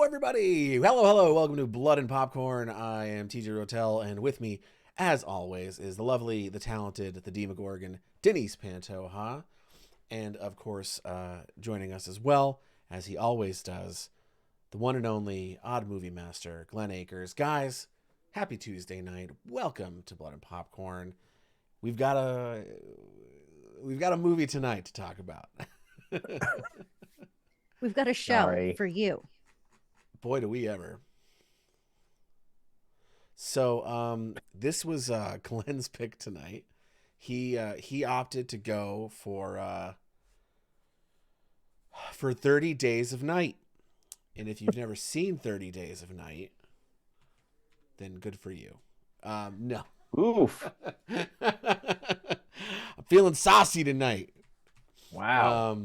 Everybody! Hello. Welcome to Blood and Popcorn. I am TJ Rotell, and with me, as always, is the lovely, the talented, the Demogorgon, Denise Pantoja. And, of course, joining us as well, as he always does, the one and only Odd Movie Master, Glenn Akers. Guys, happy Tuesday night. Welcome to Blood and Popcorn. We've got a movie tonight to talk about. We've got a show Sorry. for you. Boy, do we ever. So this was Glenn's pick tonight. He opted to go for 30 Days of Night. And if you've never seen 30 Days of Night, then good for you. No. Oof. I'm feeling saucy tonight. Wow.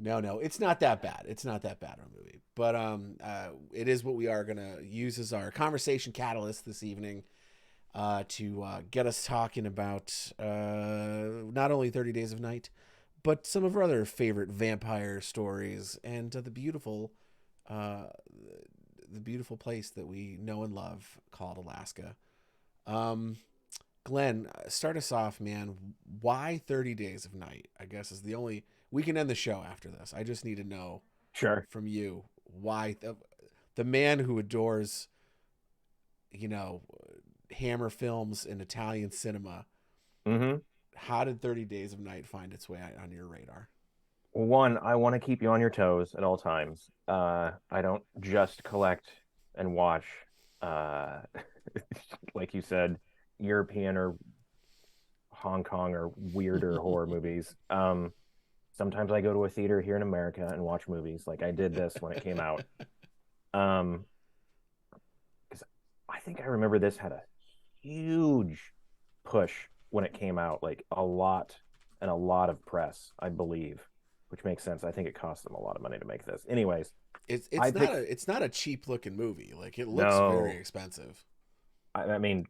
No, it's not that bad. It's not that bad of a movie. But it is what we are going to use as our conversation catalyst this evening to get us talking about not only 30 Days of Night, but some of our other favorite vampire stories and the beautiful place that we know and love called Alaska. Glenn, start us off, man. Why 30 Days of Night? I guess is the only... We can end the show after this. I just need to know from you why the man who adores, Hammer films and Italian cinema. Mm-hmm. How did 30 Days of Night find its way on your radar? One, I want to keep you on your toes at all times. I don't just collect and watch, like you said, European or Hong Kong or weirder horror movies. Sometimes I go to a theater here in America and watch movies. Like I did this when it came out. Because I think I remember this had a huge push when it came out, like a lot of press, I believe, which makes sense. I think it cost them a lot of money to make this. Anyways, it's not a cheap looking movie. Like it looks very expensive. I mean,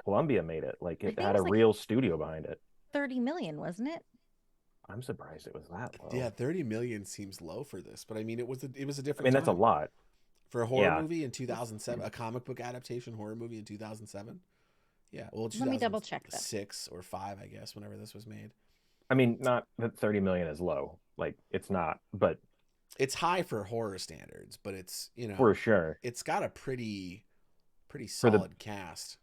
Columbia made it. Like it had it a was like real studio behind it. 30 million, wasn't it? I'm surprised it was that low. Yeah, 30 million seems low for this, but I mean, it was a different. I mean, that's a time. lot For a horror movie in 2007, a comic book adaptation horror movie in 2007. Yeah, well, Let me double check that. 6 or 5, I guess, whenever this was made. I mean, not that 30 million is low. Like it's not, but it's high for horror standards, but it's, for sure. It's got a pretty solid cast.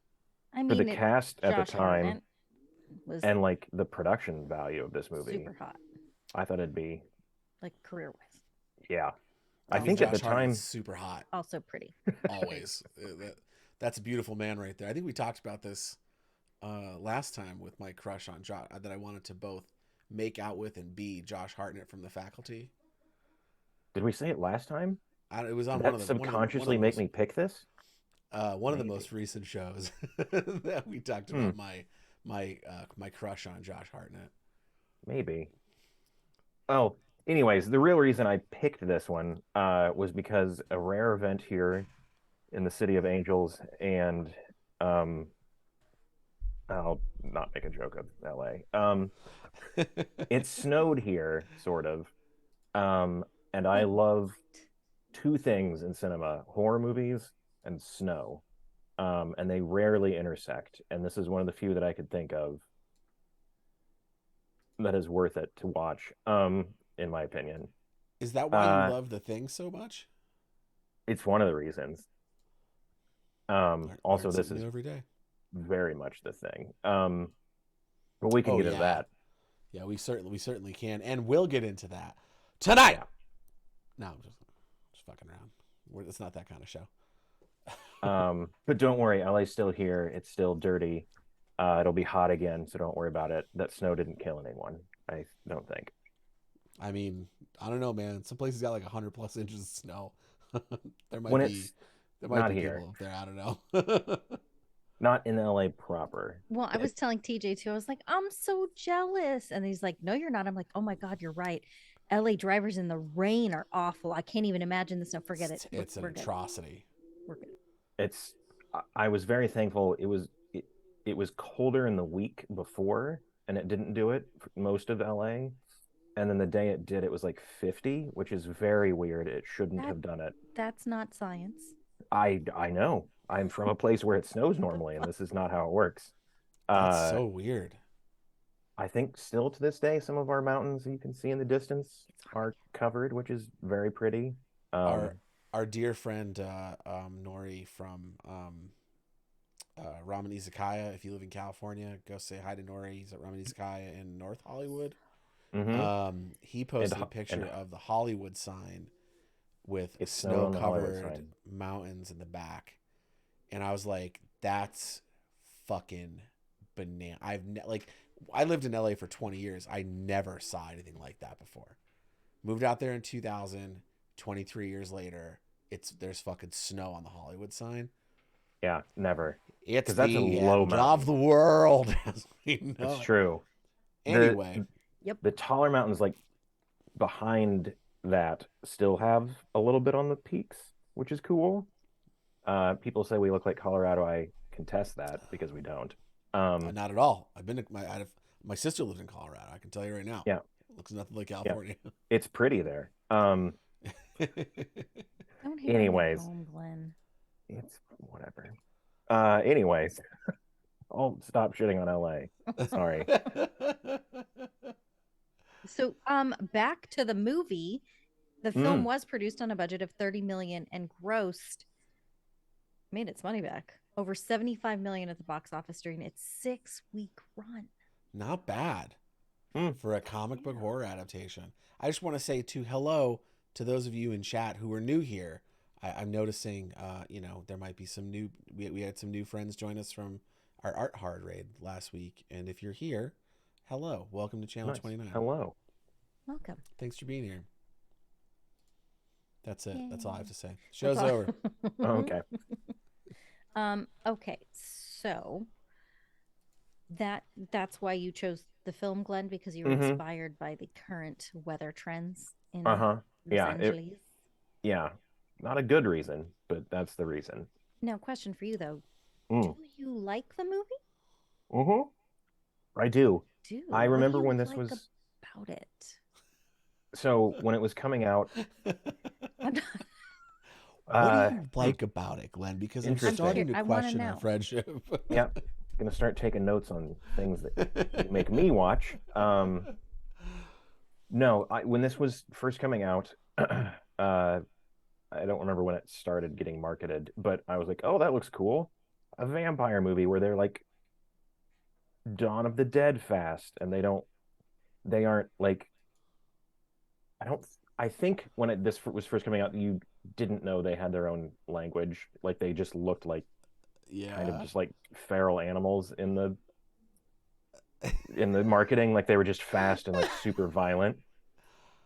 I mean, for the cast at the time was and like the production value of this movie. super hot. I thought it'd be like career-wise. Yeah. I think Josh at the time super hot. Also pretty. Always. That's a beautiful man right there. I think we talked about this last time with my crush on Josh, that I wanted to both make out with and be Josh Hartnett from The Faculty. Did we say it last time? It was on Did one of the subconsciously make me pick this. One of the most recent shows that we talked about my crush on Josh Hartnett. Maybe. Oh, anyways, the real reason I picked this one was because a rare event here in the City of Angels, and I'll not make a joke of LA. It snowed here, sort of, and I love two things in cinema: horror movies and snow, and they rarely intersect. And this is one of the few that I could think of that is worth it to watch, in my opinion. Is that why you love The Thing so much? It's one of the reasons. Also, this is every day very much The Thing. But we can get into that. Yeah, we certainly can, and we'll get into that tonight. Yeah. No, I'm just fucking around. It's not that kind of show. But don't worry, LA's still here. It's still dirty. It'll be hot again, so don't worry about it. That snow didn't kill anyone, I don't think. I mean, I don't know, man. Some places got like 100+ inches of snow. there might be here. people up there. I don't know. Not in LA proper. Well, I was telling TJ too. I was like, I'm so jealous, and he's like, No, you're not. I'm like, Oh my God, you're right. LA drivers in the rain are awful. I can't even imagine this. No, forget it. It's an atrocity. We're good. I was very thankful. It was colder in the week before, and it didn't do it for most of LA. and then the day it did, it was like 50, which is very weird. It shouldn't That have done it. that's not science. I know. I'm from a place where it snows What the normally, and fuck? this is not how it works. That's Uh, so weird. I think still to this day, some of our mountains you can see in the distance are covered, which is very pretty. Our Um, our dear friend Nori from Ramen Izakaya. If you live in California, go say hi to Nori. He's at Ramen Izakaya in North Hollywood. mhm. He and posted a picture and of the Hollywood sign with it snowed on the Hollywood snow-covered sign. mountains in the back, and I was like, "That's fucking banana." Like, I lived in LA for 20 years. I never saw anything like that before. Moved out there in 2000. 23 years later, there's fucking snow on the Hollywood sign. Yeah, never, It's because that's a the low end of mountain. the world as we It's know it. true. The Anyway, Yep. the taller mountains, like behind that, still have a little bit on the peaks, which is cool. People say we look like Colorado. I contest that because we don't. Um, not at all. I've been to my sister lives in Colorado. I can tell you right now. yeah, It looks nothing like yeah, California. it's pretty there. Don't hate on your Anyways, home, Glenn. it's whatever. Anyways, I'll stop shitting on LA. Sorry. So, back to the movie. The film Mm, was produced on a budget of 30 million and grossed, made its money back, over 75 million at the box office during its 6-week run. Not bad mm. for a comic book Yeah. horror adaptation. I just want to say hello to those of you in chat who are new here. I'm noticing, there might be some new. We had some new friends join us from our Art Hard raid last week, and if you're here, hello, welcome to Channel Nice. 29. Hello. Welcome. Thanks for being here. That's it. That's all I have Yay. to say. That's Show's all. over. Okay. Okay. So that's why you chose the film, Glenn, because you were Mm-hmm. inspired by the current weather trends in Uh-huh. Los Yeah. Angeles. Yeah. Not a good reason, but that's the reason. Now, question for you though. Mm. Do you like the movie? Mm-hmm. I do. Do. I What do remember you when this like was about it? so when it was coming out, I'm not, What do uh, you like about it, Glenn? Because I'm I'm interesting. starting curious. to I want to question our know. friendship. Yeah. Gonna start taking notes on things that you make me watch. No, when this was first coming out, I don't remember when it started getting marketed, but I was like, oh, that looks cool. A vampire movie where they're like Dawn of the Dead fast, and they aren't like, I don't, I think when this was first coming out, you didn't know they had their own language. Like they just looked like kind of Yeah. just like feral animals in the marketing. Like they were just fast and like super violent.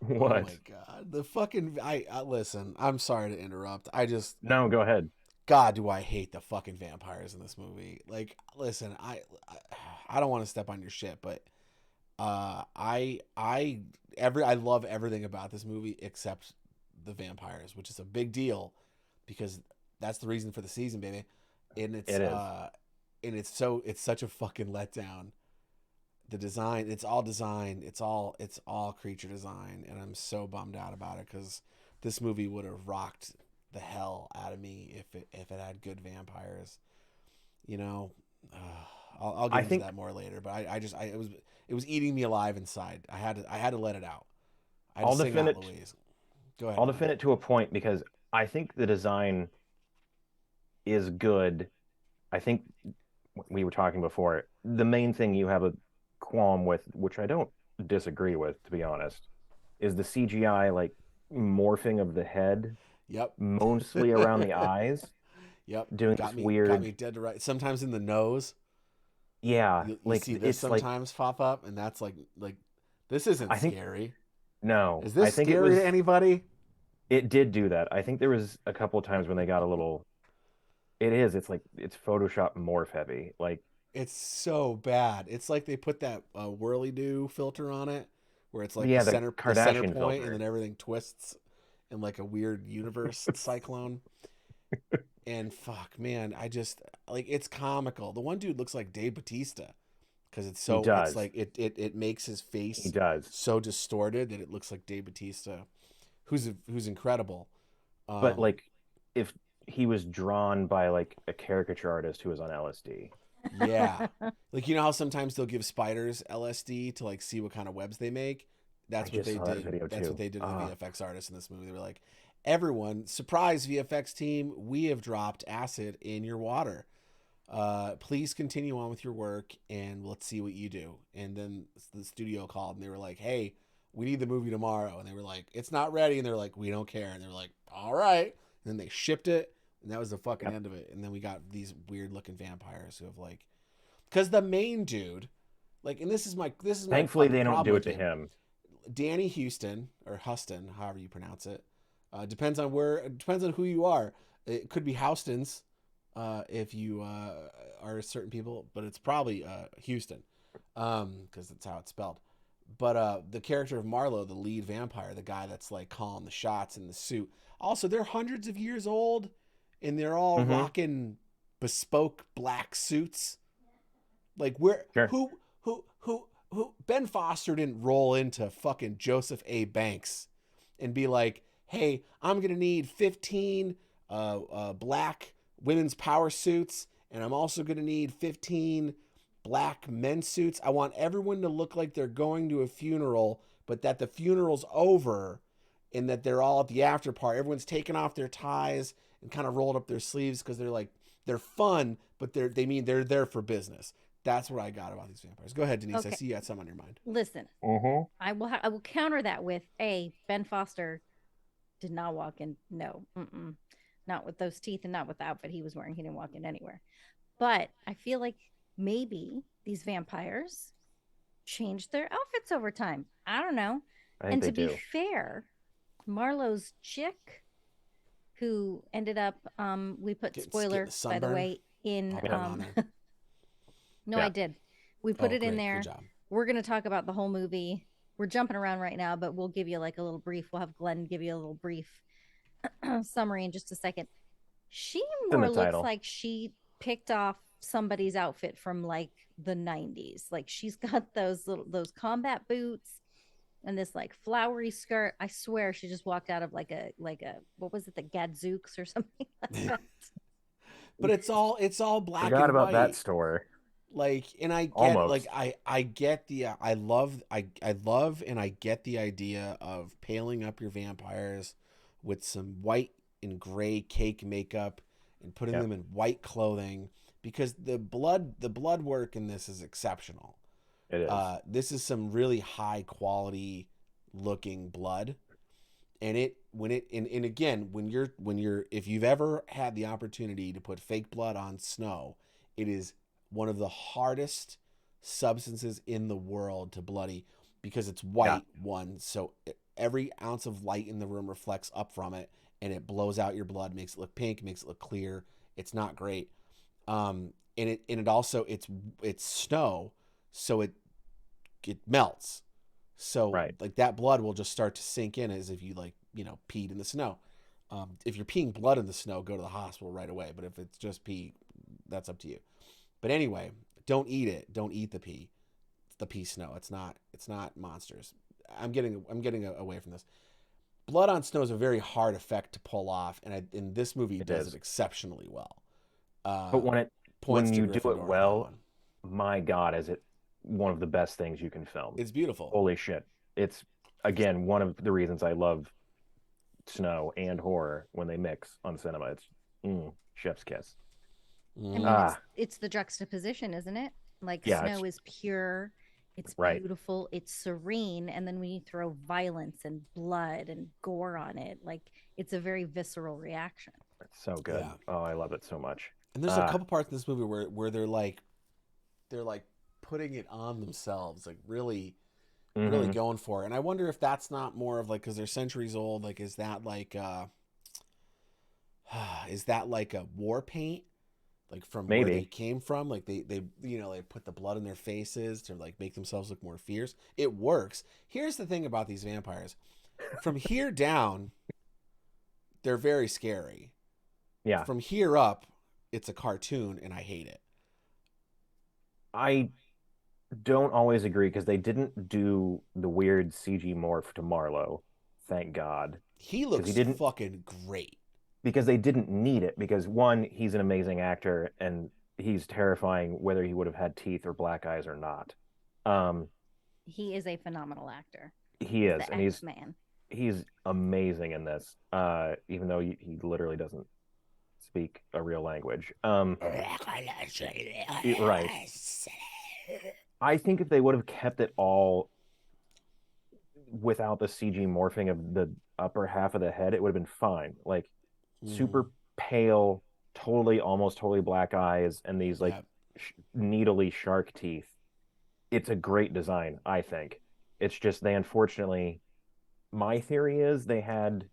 Oh What? my god. The fucking I listen. I'm sorry to interrupt. I just No, go ahead. God, do I hate the fucking vampires in this movie? Like, listen, I don't want to step on your shit, but I love everything about this movie except the vampires, which is a big deal because that's the reason for the season, baby. And It is. it's such a fucking letdown. The design, it's all design, it's all creature design, and I'm so bummed out about it because this movie would have rocked the hell out of me if it had good vampires. You know, I'll get I into think that more later. But it was eating me alive inside. I had to let it out. I had to I'll sing defend out it. Louise. Go ahead, I'll Glenn. defend it to a point because I think the design is good. I think we were talking before. The main thing you have a qualm with, which I don't disagree with, to be honest, is the CGI like morphing of the head, Yep. mostly around the eyes, Yep. doing Got this me. Got weird. me dead to right. Sometimes in the nose. Yeah, You like see this it's like sometimes pop up, and that's like this isn't I think scary. no, Is I this think it scary to was anybody? it did do that. I think there was a couple of times when they got a little. It is. It's like it's Photoshop morph heavy. Like It's so bad. It's like they put that whirly do filter on it, where it's like the yeah, the center Kardashian point, and filter. then everything twists in like a weird universe cyclone. And fuck, man, I just like it's comical. The one dude looks like Dave Batista, because it's He so it's does. like it makes his He face does. so distorted that it looks like Dave Bautista, who's incredible. But Um, like, if he was drawn by like a caricature artist who was on LSD. yeah, like you know how sometimes they'll give spiders LSD to like see what kind of webs they make. I That's what just they saw that did. video That's what too. they did to the Ah, VFX artists in this movie. They were like, everyone, surprise VFX team, we have dropped acid in your water. Please continue on with your work and let's see what you do. And then the studio called and they were like, hey, we need the movie tomorrow. And they were like, it's not ready. And they're like, we don't care. And they were like, all right. And then they shipped it and that was the fucking yep. end of it. And then we got these weird looking vampires who have like, because the main dude, like, and this is my Thankfully, fucking they don't problem do with it to him. Danny Houston or Huston, however you pronounce it. Depends on who you are. It could be Houstons, if you are certain people, but it's probably Houston, because that's how it's spelled. But the character of Marlowe, the lead vampire, the guy that's like calling the shots in the suit. Also, they're hundreds of years old, and they're all Mm-hmm. rocking bespoke black suits. Like where Sure. who Ben Foster didn't roll into fucking Joseph A. Banks and be like, hey, I'm gonna need 15 black women's power suits, and I'm also gonna need 15 black men's suits. I want everyone to look like they're going to a funeral, but that the funeral's over and that they're all at the after party. Everyone's taking off their ties and kind of rolled up their sleeves because they're fun, but they're there for business. That's what I got about these vampires. Go ahead, Denise. I Okay, see you had some on your mind. listen, Mm-hmm. I will counter that with Ben Foster did not walk in. No, not with those teeth and not with the outfit he was wearing. He didn't walk in anywhere. But I feel like maybe these vampires changed their outfits over time. I don't know. I think And they to be do. fair, Marlowe's chick, who ended up, we put Getting the spoiler by the sunburn. way in I'll put it on there. no, I Yeah. did. We put Oh, it in great. Good there. job. We're going to talk about the whole movie. We're jumping around right now, but we'll give you like a little brief. We'll have Glenn give you a little brief summary in just a second. She It's in more the looks title. like she picked off somebody's outfit from like the 90s. Like she's got those combat boots and this like flowery skirt. I swear she just walked out of like a what was it, the Gadzooks or something like that. But it's all black Forgot and about that white. store. Like, and I get it. Like Almost. I get the I love and I get the idea of paling up your vampires with some white and gray cake makeup and putting Yep. them in white clothing because the blood work in this is exceptional. It is. This is some really high quality looking blood, and it when it and again when you're if you've ever had the opportunity to put fake blood on snow, it is one of the hardest substances in the world to bloody because it's Yeah. white one, so every ounce of light in the room reflects up from it and it blows out your blood, makes it look pink, makes it look clear. It's not great. And it also it's snow, so it melts. So Right. like that blood will just start to sink in as if you peed in the snow. If you're peeing blood in the snow, go to the hospital right away. But if it's just pee, that's up to you. But anyway, don't eat it. Don't eat the pee. It's the pee snow. It's not monsters. I'm getting away from this. Blood on snow is a very hard effect to pull off, and this movie It does it is. exceptionally well. But Uh, when Points to you do it Gryffindor on that well, one. my God, is it one of the best things you can film? It's beautiful. Holy shit. It's again one of the reasons I love snow and horror when they mix on cinema. It's chef's kiss. I mean, Mm. it's the juxtaposition, isn't it? Like Yeah, it's snow is pure, it's right. beautiful, it's serene, and then when you throw violence and blood and gore on it, like it's a very visceral reaction. It's so good. Yeah. Oh, I love it so much. And there's a couple parts in this movie where they're like putting it on themselves, like really really Mm-hmm. going for it. And I wonder if that's not more of like because they're centuries old, like is that like a war paint? Like from where they Maybe. came from, like they put the blood in their faces to like make themselves look more fierce. It works. Here's the thing about these vampires: from here down, they're very scary. Yeah. From here up, it's a cartoon, and I hate it. I don't always agree because they didn't do the weird CG morph to Marlowe, thank God, He because he looks didn't fucking great. because they didn't need it because one, he's an amazing actor and he's terrifying whether he would have had teeth or black eyes or not. Um, He is a phenomenal actor. he He's is, the and X Man. he's amazing in this. Even though he literally doesn't speak a real language. Right. I think if they would have kept it all without the CG morphing of the upper half of the head, it would have been fine. Like Mm-hmm. super pale, totally almost totally black eyes, and these like Yeah. needly shark teeth. It's a great design, I think. It's just they unfortunately, my theory is they had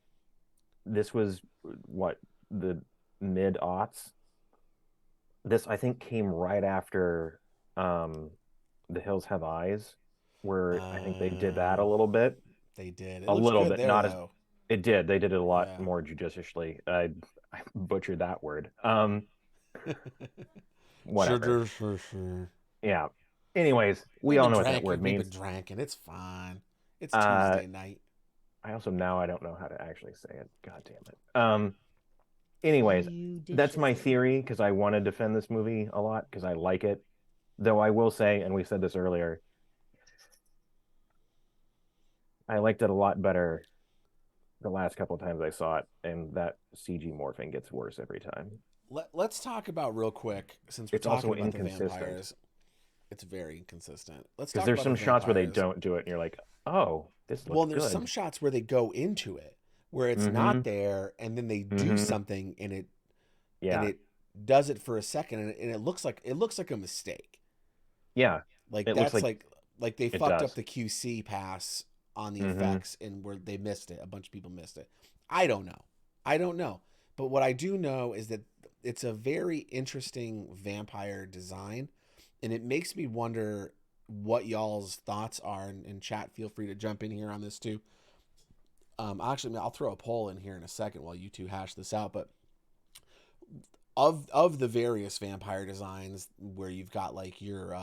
this was what the mid aughts. This I think came right after um The Hills Have Eyes, where I think they did that a Uh, little bit. they did. It A looks little good bit, there not as though. it did. They did it a lot Yeah. more judiciously. I butchered that word. Whatever. Sure. Yeah. Anyways, we all know what that word We've been means. drinking. It's fine. It's Uh, Tuesday night. I also now I don't know how to actually say it. God damn it. Anyways, that's my Judiciously. theory because I want to defend this movie a lot because I like it. Though I will say, and we said this earlier, I liked it a lot better the last couple of times I saw it, and that CG morphing gets worse every time. Let's talk about real quick, since we're It's also talking about the inconsistent vampires. It's very inconsistent. Let's because talk there's about the some shots where they vampires. don't do it, and you're like, oh, this Well, looks and there's some good. shots where they go into it, where it's Mm-hmm. not there, and then they do Mm-hmm. something, and Yeah. it does it for a second, and it looks like a mistake. Yeah. Like It looks that's like like they it fucked up does. the QC pass on the Mm-hmm. effects, and where they missed it. A bunch of people missed it. I don't know. I don't know. But what I do know is that it's a very interesting vampire design, and it makes me wonder what y'all's thoughts are. And chat, feel free to jump in here on this too. Actually, I'll throw a poll in here in a second while you two hash this out. But of the various vampire designs, where you've got like your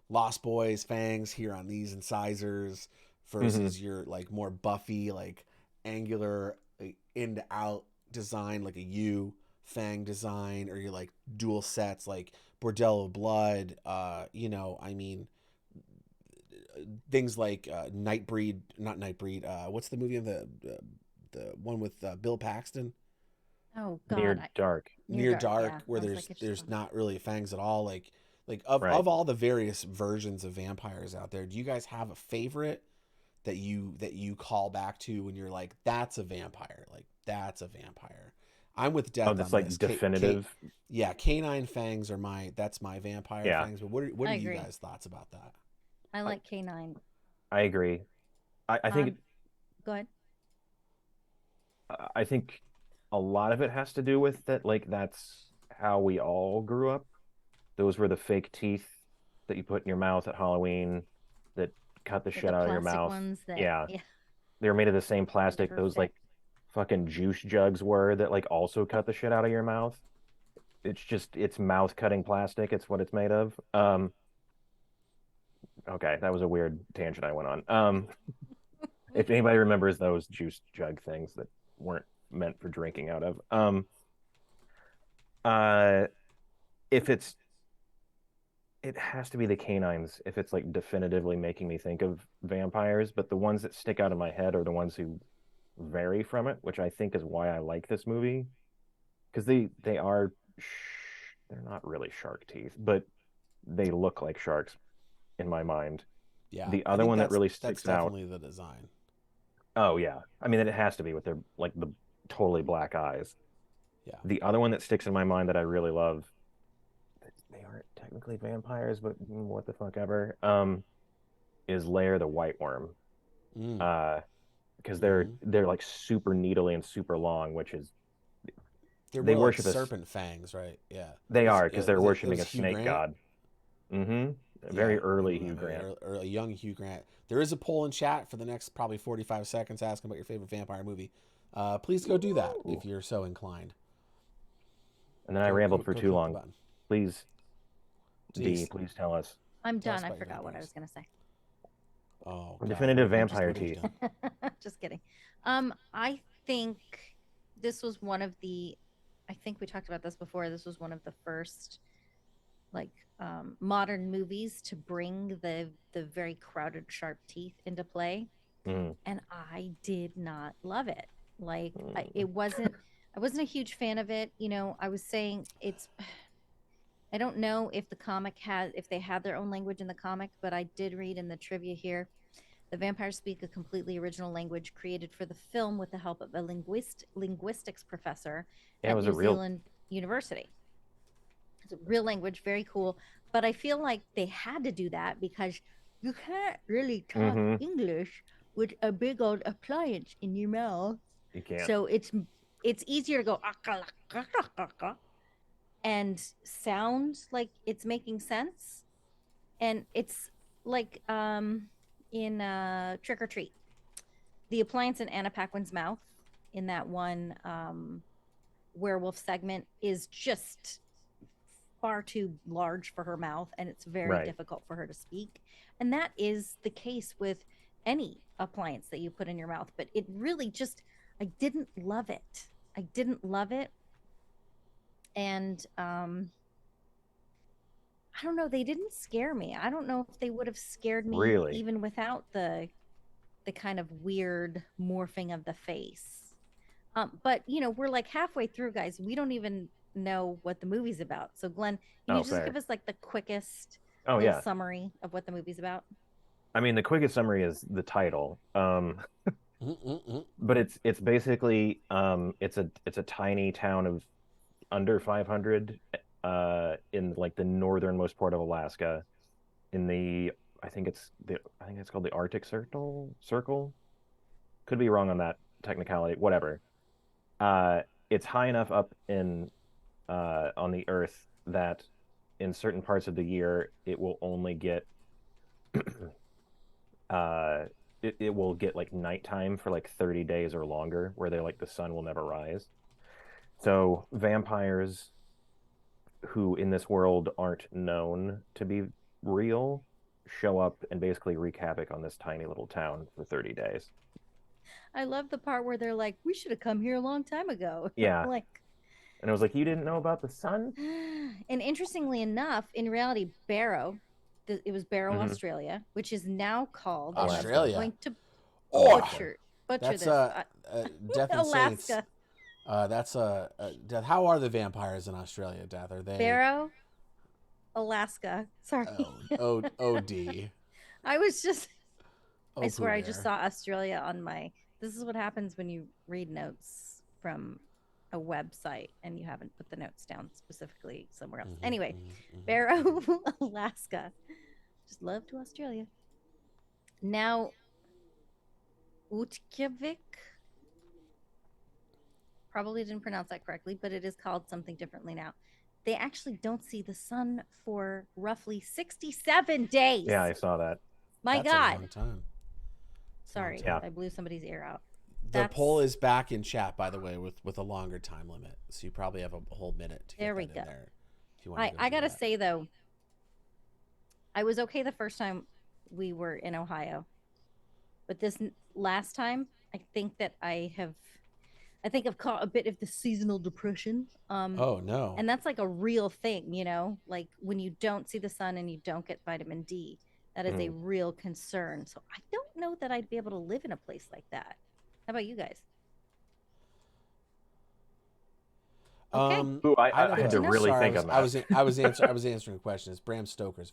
Lost Boys fangs here on these incisors Mm-hmm. versus your like more Buffy, like angular, like, in to out design, like a U fang design, or your like dual sets like Bordello of Blood. I mean, things like Nightbreed, not Nightbreed. What's the movie of the one with Bill Paxton? Oh God, Near dark. Near Near Dark. Yeah, Dark, where I was like, I just there's saw that. not really fangs at all. Like Right. of all the various versions of vampires out there, do you guys have a favorite that you call back to when you're like, that's a vampire, like that's a vampire? I'm with Oh, Death that's on like this. definitive. Yeah, canine fangs are that's my vampire Yeah, fangs. But what I are you agree. guys' thoughts about that? I I, like K9. I agree. I think Go ahead. I think a lot of it has to do with that. Like that's how we all grew up. Those were the fake teeth that you put in your mouth at Halloween that cut the Yeah, shit the out of your plastic mouth. ones that Yeah, yeah they were made of the same would plastic never those fit. like fucking juice jugs were that like also cut the shit out of your mouth. It's mouth cutting plastic. It's what it's made of. Okay, that was a weird tangent I went on. If anybody remembers those juice jug things that weren't meant for drinking out of. Uh, if it has to be the canines if it's like definitively making me think of vampires, but the ones that stick out in my head are the ones who vary from it, which I think is why I like this movie because they are they're not really shark teeth, but they look like sharks in my mind. Yeah, The I other think one that really that's sticks out, definitely the design. oh yeah, I mean it has to be with their like the totally black eyes. Yeah. The other one that sticks in my mind that I really love, they aren't technically vampires, but what the fuck ever, is Lair the White Worm. Mm. Uh, because Mm-hmm. they're like super needly and super long, which is They're they more like worship a serpent fangs, right? Yeah. they are because they're It was worshiping a Hugh snake Grant? god. Mm-hmm. Yeah, Very early Hugh maybe Grant. early, young Hugh Grant. There is a poll in chat for the next probably 45 seconds asking about your favorite vampire movie. Please go do that Ooh. if you're so inclined. And then I rambled for Go too click the long. button. Please, D, Jeez. please tell us. I'm Tell us done. I about your forgot what I vampires. was going to say. Oh, God. Definitive What vampire have you teeth. done? Just kidding. I think this was one of the. I think we talked about this before. This was one of the first, like, modern movies to bring the very crowded, sharp teeth into play, Mm, and I did not love it. Like, mm. it wasn't. I wasn't a huge fan of it. You know, I was saying it's. I don't know if the comic had if they had their own language in the comic, but I did read in the trivia here the vampires speak a completely original language created for the film with the help of a linguistics professor Yeah, it at was a New real. Zealand University. It's a real language, very cool. But I feel like they had to do that because you can't really talk Mm-hmm. English with a big old appliance in your mouth. You can't. So it's easier to go and sound like it's making sense. And it's like in Trick or Treat, the appliance in Anna Paquin's mouth in that one werewolf segment is just far too large for her mouth, and it's very Right. difficult for her to speak. And that is the case with any appliance that you put in your mouth. But it really just, I didn't love it. I didn't love it. And I don't know, they didn't scare me. I don't know if they would have scared me Really. even without the kind of weird morphing of the face. But you know, we're like halfway through, guys. We don't even know what the movie's about. So, Glenn, can you Oh, just fair. give us like the quickest Oh, little yeah. summary of what the movie's about? I mean, the quickest summary is the title. Mm-mm-mm. But it's basically it's a tiny town of under 500 in like the northernmost part of Alaska in the I think it's called the Arctic Circle. Could be wrong on that technicality, whatever. Uh it's high enough up in on the earth that in certain parts of the year it will only get uh it will get like nighttime for like 30 days or longer where they like the sun will never rise. So vampires who in this world aren't known to be real show up and basically wreak havoc on this tiny little town for 30 days. I love the part where they're like, "We should have come here a long time ago." Yeah. Like, And I was like, you didn't know about the sun? and interestingly enough, in reality, Barrow, it was Barrow, Mm-hmm. Australia, which is now called, and I'm Alaska. Australia. going to Oh, butcher that's this, Death and Saints. Alaska. That's Death. How are the vampires in Australia, Death? Are they Barrow, Alaska. Sorry. OD? I was just, I Oh, Pooh swear I just Bear. saw Australia on my. This is what happens when you read notes from a website and you haven't put the notes down specifically somewhere else. Mm-hmm, Anyway, mm-hmm, mm-hmm. Barrow, Alaska. Just love to Australia. Now, Utkavik, probably didn't pronounce that correctly, but it is called something differently now. They actually don't see the sun for roughly 67 days. Yeah, I saw that. My That's a God. long time. Sorry, Yeah. I blew somebody's ear out. The poll is back in chat, by the way, with a longer time limit. So you probably have a whole minute to get There we that go. in there. If you want to I do gotta that. say though, I was okay the first time we were in Ohio, but this last time, I think that I've caught a bit of the seasonal depression. Oh no. And that's like a real thing, you know, like when you don't see the sun and you don't get vitamin D, that is a Mhm. real concern. So I don't know that I'd be able to live in a place like that. How about you guys? Okay. Ooh, I'd I have had Good to to know. really sorry, think on that. I was answering a question. It's Bram Stoker's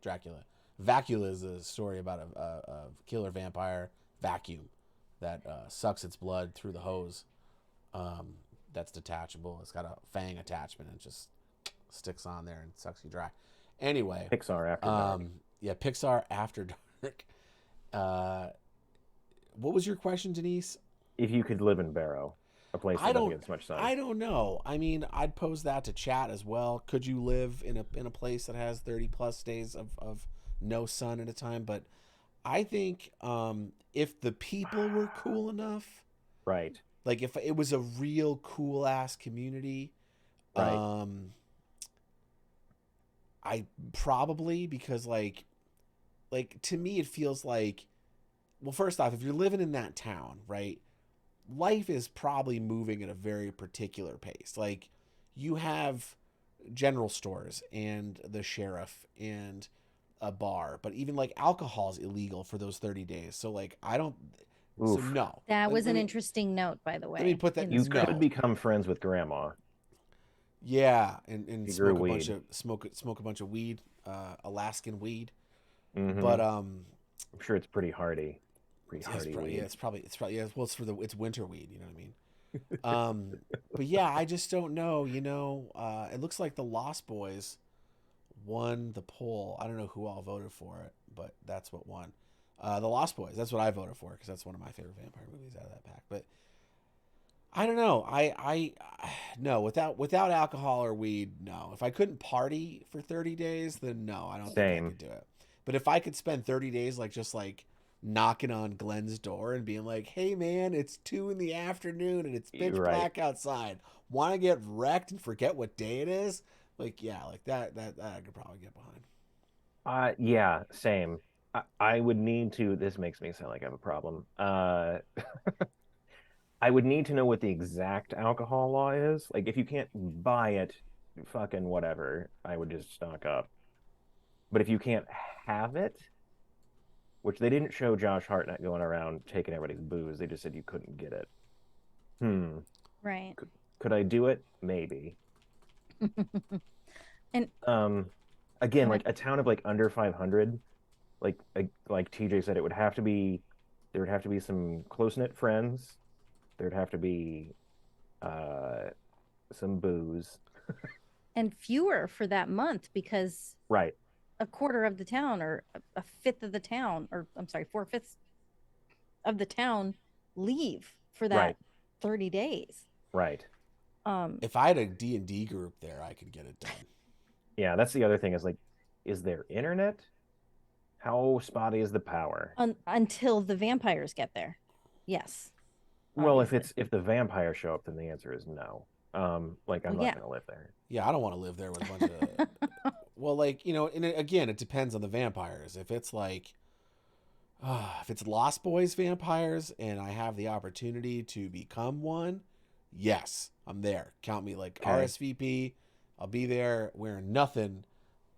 Dracula. Vacula is a story about a killer vampire vacuum that sucks its blood through the hose. That's detachable. It's got a fang attachment and just sticks on there and sucks you dry. Anyway, Pixar After Dark. yeah, Pixar After Dark. What was your question, Denise? If you could live in Barrow, a place that doesn't get as much sun. I don't know. I mean, I'd pose that to chat as well. Could you live in a place that has 30 plus days of no sun at a time? But I think if the people were cool enough, Right. like if it was a real cool ass community, Right. I probably, because like to me it feels like, well, first off, if you're living in that town, right, life is probably moving at a very particular pace. Like you have general stores and the sheriff and a bar, but even like alcohol is illegal for those 30 days. So like I don't, so Oof. no. That was an me, interesting note, by the let me way, put that in the You script. could no. become friends with grandma. Yeah, and He grew smoke a bunch weed. of smoke a bunch of weed, Alaskan weed. Hmm. But I'm sure it's pretty hardy. Pretty hardy yeah, weed. it's probably yeah. Well, it's winter weed. You know what I mean? But yeah, I just don't know. It looks like the Lost Boys won the poll. I don't know who all voted for it, but that's what won. The Lost Boys. That's what I voted for because that's one of my favorite vampire movies out of that pack. But I don't know. No, without alcohol or weed, no. If I couldn't party for 30 days, then no, I don't think I Same. could do it. But if I could spend 30 days like just like knocking on Glenn's door and being like, "Hey man, it's 2 in the afternoon and it's You're pitch right. black outside. Want to get wrecked and forget what day it is?" Like, yeah, like that I could probably get behind. Yeah, same. I would need to. This makes me sound like I have a problem. I would need to know what the exact alcohol law is. Like, if you can't buy it, fucking whatever. I would just stock up. But if you can't have it, which they didn't show Josh Hartnett going around taking everybody's booze, they just said you couldn't get it. Hmm. Right. Could I do it? Maybe. And Um, go Again, like ahead. a town of like under 500, like TJ said, it would have to be there would have to be some close-knit friends. There'd have to be uh some booze. And fewer for that month because Right, a quarter of the town or a fifth of the town, or I'm sorry, 4/5 of the town leave for right, that 30 days. right. Um, If I had a D&D group there, I could get it done. Yeah, that's the other thing is like, is there internet? How spotty is the power? until the vampires get there. Yes, Well, obviously. if the vampires show up, then the answer is no. Like I'm Well, not yeah. gonna live there. Yeah, I don't want to live there with a bunch of well, like, and again, it depends on the vampires. If it's like if it's Lost Boys vampires and I have the opportunity to become one, yes, I'm there. Count me like Okay. RSVP. I'll be there wearing nothing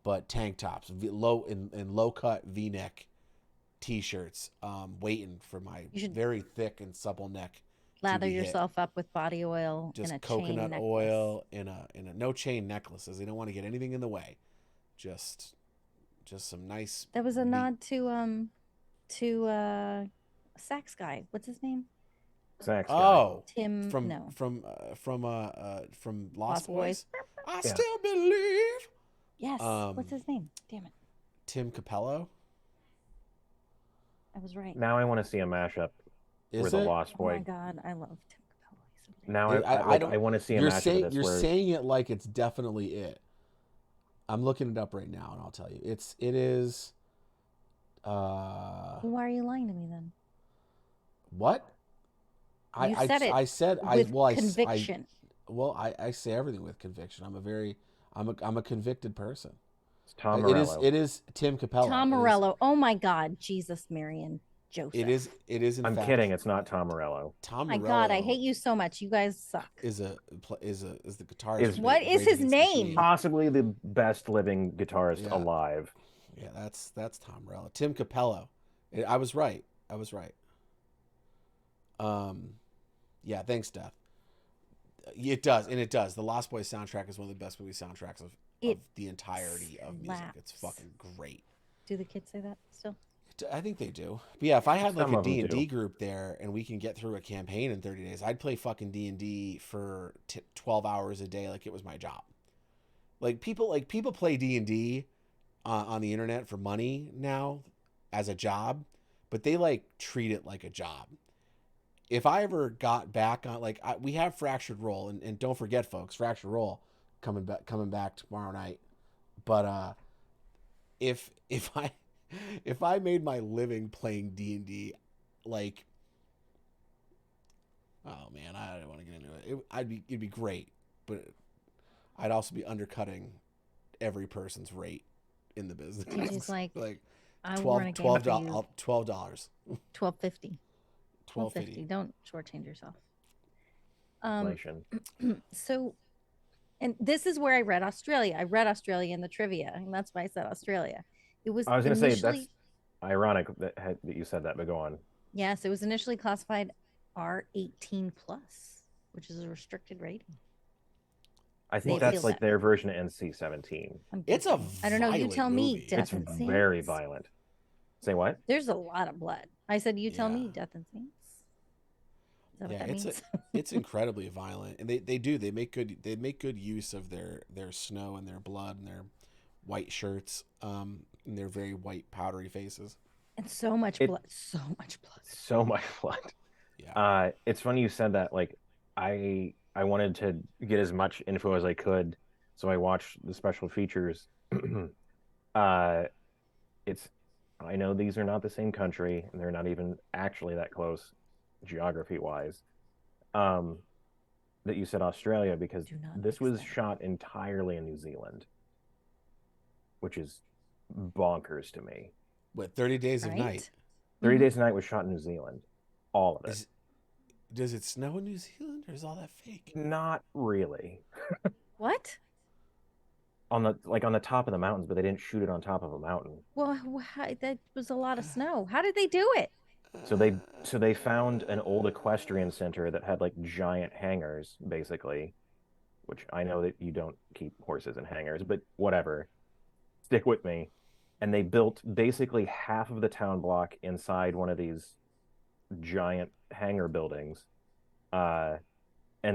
but tank tops, in low cut V-neck t-shirts, waiting for my You should very thick and supple neck to lather be hit. yourself up with body oil and Just a chain coconut necklace. oil in a no chain necklaces. They don't want to get anything in the way. Just some nice That was a meat. nod to sax guy. What's his name? Sax guy. Oh, Tim. No, from Lost Lost Boys. Boys. I Yeah. still believe. Yes. What's Um, his name? Damn it. Tim Capello. I was right. Now I want to see a mashup where Is the it? Lost Oh my Boy. God, I love Tim Capello. He's so Now damn I I like don't. I want to see a mashup of this You're where saying it like it's definitely it. I'm looking it up right now, and I'll tell you. It is. good. Why are you lying to me then? What? You said it I said with conviction. I say everything with conviction. I'm a convicted person. it's Tom Morello. It is Tim Capello. Tom Morello. Oh my God, Jesus, Marion, Joseph. It is in I'm fact kidding. It's not Tom Morello. Tom My God, I Morello hate you so much. You guys suck. is the guitarist Is for What is Rage his Against the name? Machine. possibly the best living guitarist Yeah, alive. yeah, that's Tom Morello. Tim Capello. I was right. I was right. Um, yeah, thanks, Death. It does, and it does. The Lost Boys soundtrack is one of the best movie soundtracks of It the entirety of music. It's slaps. fucking great. Do the kids say that still? I think they do. But yeah, if I had like Some a of them D&D do. group there and we can get through a campaign in 30 days, I'd play fucking D&D for 12 hours a day like it was my job. Like people play D&D on the internet for money now as a job, but they like treat it like a job. If I ever got back on we have Fractured Roll and don't forget folks, Fractured Roll coming back tomorrow night. But if I if I made my living playing D&D, like, oh man, I don't want to get into it. It'd be great, but I'd also be undercutting every person's rate in the business. TJ's like, like I will run a game for you. $12. $12.50. $12.50. Don't shortchange yourself. Inflation. So, and this is where I read Australia. I read Australia in the trivia, and that's why I said Australia. It was I was going to say initially, that's ironic that you said that, but go on. yes, it was initially classified R18 plus, which is a restricted rating. I think They that's feel like that. their version of NC-17. It's a I don't know. You violent tell me, movie. Death It's and Saints. very violent. Say what? There's a lot of blood. I said, you tell Yeah. me, Death and Saints. Is that what that it's means? it's incredibly violent, and they make good use of their snow and their blood and their white shirts, and their very white powdery faces. And so much blood. So much blood. So much blood. Yeah. It's funny you said that. Like, I wanted to get as much info as I could, so I watched the special features. It's I know these are not the same country, and they're not even actually that close geography wise. That you said Australia because Do not this mix was that. shot entirely in New Zealand, which is bonkers to me. What, 30 Days of Right? Night? 30 Mhm. Days a Night was shot in New Zealand, all of it. Does it snow in New Zealand, or is all that fake? Not really. What? On the top of the mountains, but they didn't shoot it on top of a mountain. Well, that was a lot of snow. How did they do it? So they found an old equestrian center that had like giant hangars, basically, which I know that you don't keep horses in hangars, but whatever. Stick with me. And they built basically half of the town block inside one of these giant hangar buildings. And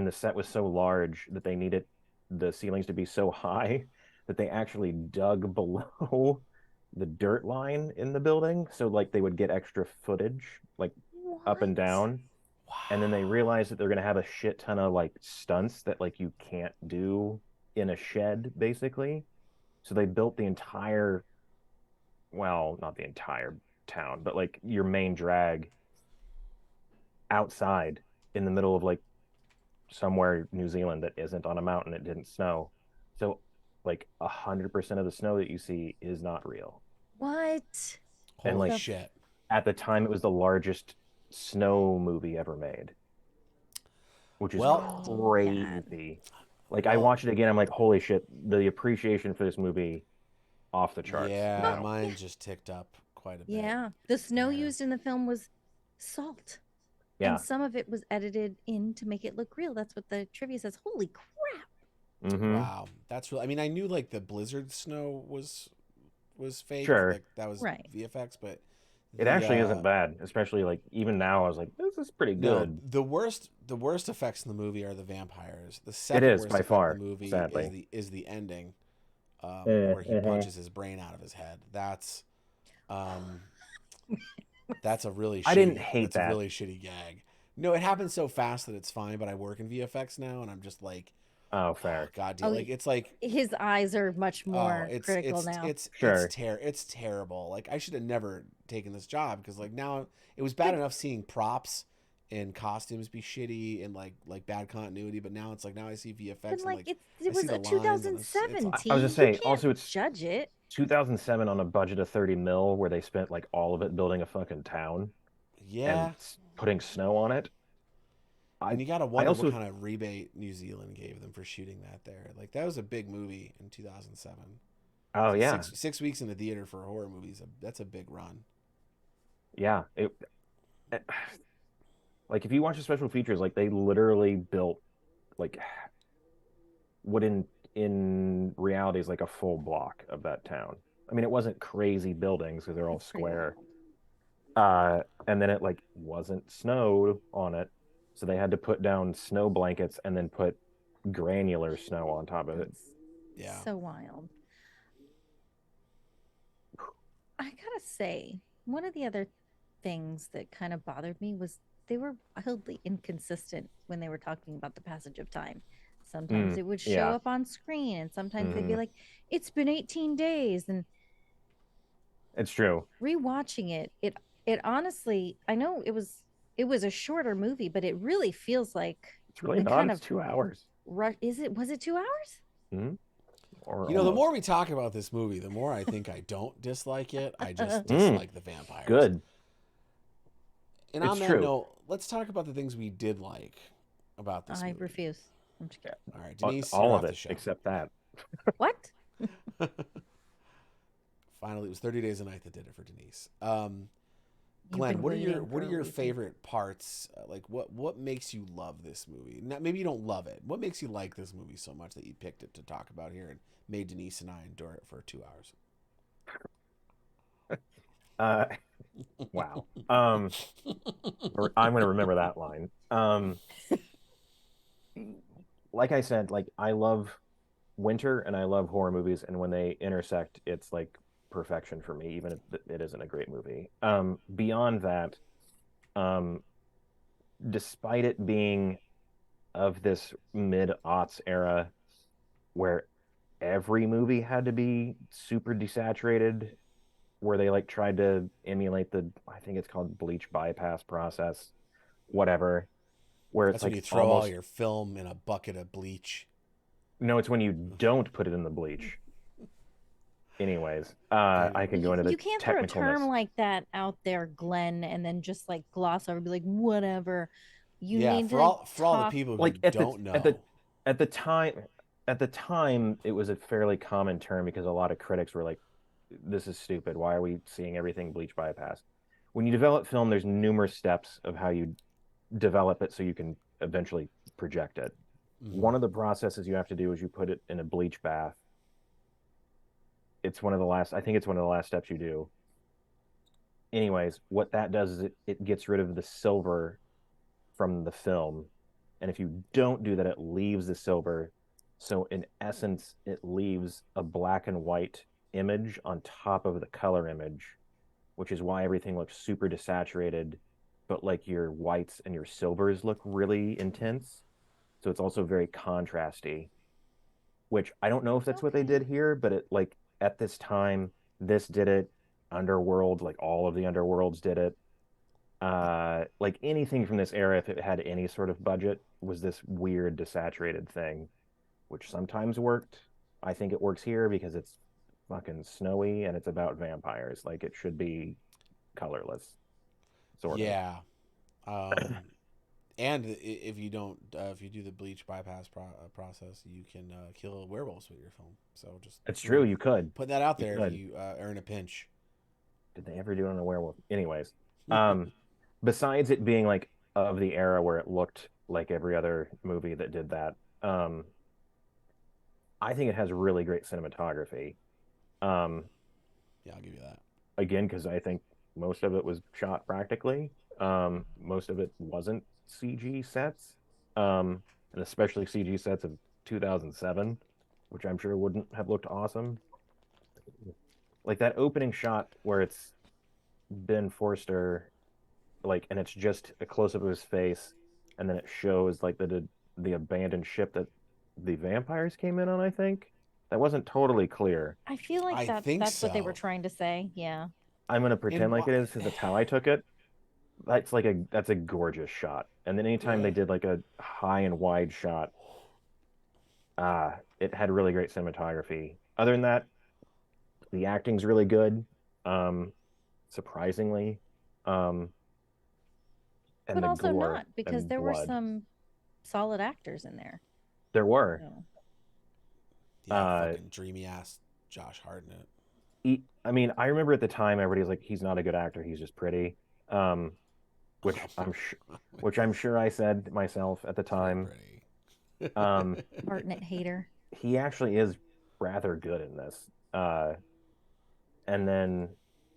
the set was so large that they needed the ceilings to be so high that they actually dug below the dirt line in the building, so like they would get extra footage, like up and What? down. Wow. And then they realized that they're going to have a shit ton of like stunts that like you can't do in a shed, basically. So they built the entire, well, not the entire town, but like your main drag outside in the middle of like somewhere New Zealand that isn't on a mountain. It didn't snow. So like 100% of the snow that you see is not real. What? And Holy like shit. at the time, it was the largest snow movie ever made, which is Well, crazy. Like I well, watched it again, I'm like, holy shit, the appreciation for this movie off the charts yeah, now. mine just ticked up quite a bit. Yeah. The snow Yeah. used in the film was salt. Yeah. And some of it was edited in to make it look real. That's what the trivia says. Holy crap. Mm-hmm. Wow, that's really. I mean, I knew like the blizzard snow was fake, Sure. like that was Right. VFX, but It actually isn't bad, especially like even now I was like, this is pretty no, good. the worst effects in the movie are the vampires. The It second is worst by effect far, in the movie sadly. is the ending, Mm, where he mhm. punches his brain out of his head. That's a really I didn't hate that's a that. really shitty gag. No, it happens so fast that it's fine, but I work in VFX now, and I'm just like, Oh, oh, fair. god, Oh, like it's like, his eyes are much more it's critical now. Sure. it's terrible. Like I should have never taken this job, because like now it was bad enough seeing props and costumes be shitty and like bad continuity, but now it's like, now I see VFX But and like it I was see the a lines and it's 2017. I was just saying, You can't also it's judge it. 2007 on a budget of 30 mil where they spent like all of it building a fucking town yeah. and putting snow on it. And you gotta I wonder also what kind of rebate New Zealand gave them for shooting that there. Like that was a big movie in 2007. Oh yeah. Six weeks in the theater for horror movies. That's a big run. Yeah, like if you watch the special features, like they literally built like what in reality is like a full block of that town. I mean, it wasn't crazy buildings because they're all That's pretty square. wild. And then it like wasn't snowed on it, so they had to put down snow blankets and then put granular snow on top of it. It's Yeah. so wild. I gotta say, one of the other things that kind of bothered me was they were wildly inconsistent when they were talking about the passage of time. Sometimes it would show yeah. up on screen, and sometimes they'd be Mhm. like, "It's been 18 days," and It's true. rewatching it honestly, I know it was a shorter movie, but it really feels like It's really they not. kind It's of 2 hours. was it 2 hours? Mhm. or The almost. more we talk about this movie, the more I think I don't dislike it. I just Mm, dislike the vampires. good. And It's on that true. note, let's talk about the things we did like about this I movie. refuse. I'm just kidding. All right, Denise, All you're of off it the show. except that. What? Finally, it was 30 Days a Night that did it for Denise. You've Glenn, been what are waiting for a your reason. favorite parts? Like what makes you love this movie? Not, maybe you don't love it. What makes you like this movie so much that you picked it to talk about here and made Denise and I endure it for 2 hours? Wow. I'm going to remember that line. Like I said, like I love winter and I love horror movies, and when they intersect, it's like perfection for me, even if it isn't a great movie. Beyond that, um, despite it being of this mid-aughts era where every movie had to be super desaturated, where they like tried to emulate the, I think it's called bleach bypass process, whatever, where it's That's when you like throw all almost your film in a bucket of bleach. no, it's when you don't put it in the bleach. Anyways, I could go into You the can't throw a term technicalness. like that out there, Glenn, and then just like gloss over, be like, whatever. You Yeah, need for to all the talk. people who Like at the don't at the know. at the time at the time it was a fairly common term because a lot of critics were like, this is stupid. Why are we seeing everything bleach bypass? When you develop film, there's numerous steps of how you develop it so you can eventually project it. Mm-hmm. One of the processes you have to do is you put it in a bleach bath. It's one of the last, I think it's one of the last steps you do. Anyways, what that does is it gets rid of the silver from the film. And if you don't do that, it leaves the silver. So in essence, it leaves a black and white image on top of the color image, which is why everything looks super desaturated, but like your whites and your silvers look really intense. So it's also very contrasty, which I don't know if that's what they Okay. did here, but it like at this time, this did it. Underworld, like all of the underworlds did it. Like anything from this era, if it had any sort of budget, was this weird desaturated thing, which sometimes worked. I think it works here because it's fucking snowy and it's about vampires. Like it should be colorless, sort of. Yeah. And if you don't, if you do the bleach bypass process, you can kill werewolves with your film. So just It's true, you could. put that out You there if could. you are in a pinch. Did they ever do it on a werewolf? Anyways, um, besides it being like of the era where it looked like every other movie that did that, I think it has really great cinematography. Um, Yeah, I'll give you that. again, because I think most of it was shot practically. Most of it wasn't CG sets, and especially CG sets of 2007, which I'm sure wouldn't have looked awesome. Like that opening shot where it's Ben Forster, like, and it's just a close up of his face, and then it shows like the abandoned ship that the vampires came in on. I think that wasn't totally clear. I feel like I think that's what they were so. trying to say. Yeah. I'm gonna And pretend like why? it is because that's how I took it. That's a gorgeous shot. And then anytime they did like a high and wide shot, it had really great cinematography. Other than that, the acting's really good, um, surprisingly. Um, and But the also gore not, because and there were blood. some solid actors in there. There were. So. Yeah, Uh, fucking dreamy ass Josh Hartnett. I mean, I remember at the time everybody was like, "He's not a good actor. He's just pretty," um, which which I'm sure I said myself at the Pretty time. Um, pretty. Hartnett hater. he actually is rather good in this. And then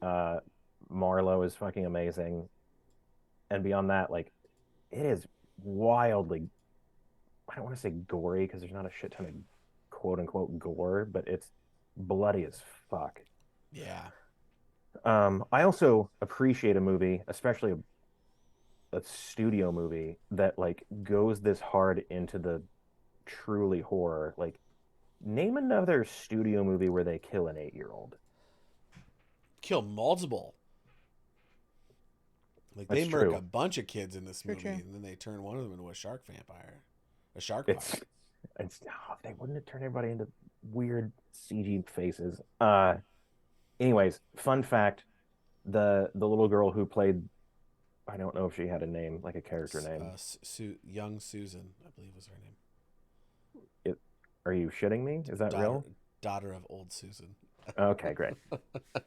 uh, Marlowe is fucking amazing. And beyond that, like it is wildly, I don't want to say gory because there's not a shit ton of quote unquote gore, but it's bloody as fuck. Yeah. I also appreciate a movie, especially a studio movie that like goes this hard into the truly horror. Like, name another studio movie where they kill an 8-year-old. Kill multiple. Like they That's murk true. a bunch of kids in this True, movie, true. and then they turn one of them into a shark vampire, a shark It's pirate. It's they wouldn't have turned everybody into weird CG faces. Anyways, fun fact: the little girl who played, I don't know if she had a name, like a character name. Young Susan, I believe was her name. It, are you shitting me? Is that Daughter real? daughter of old Susan. Okay, great.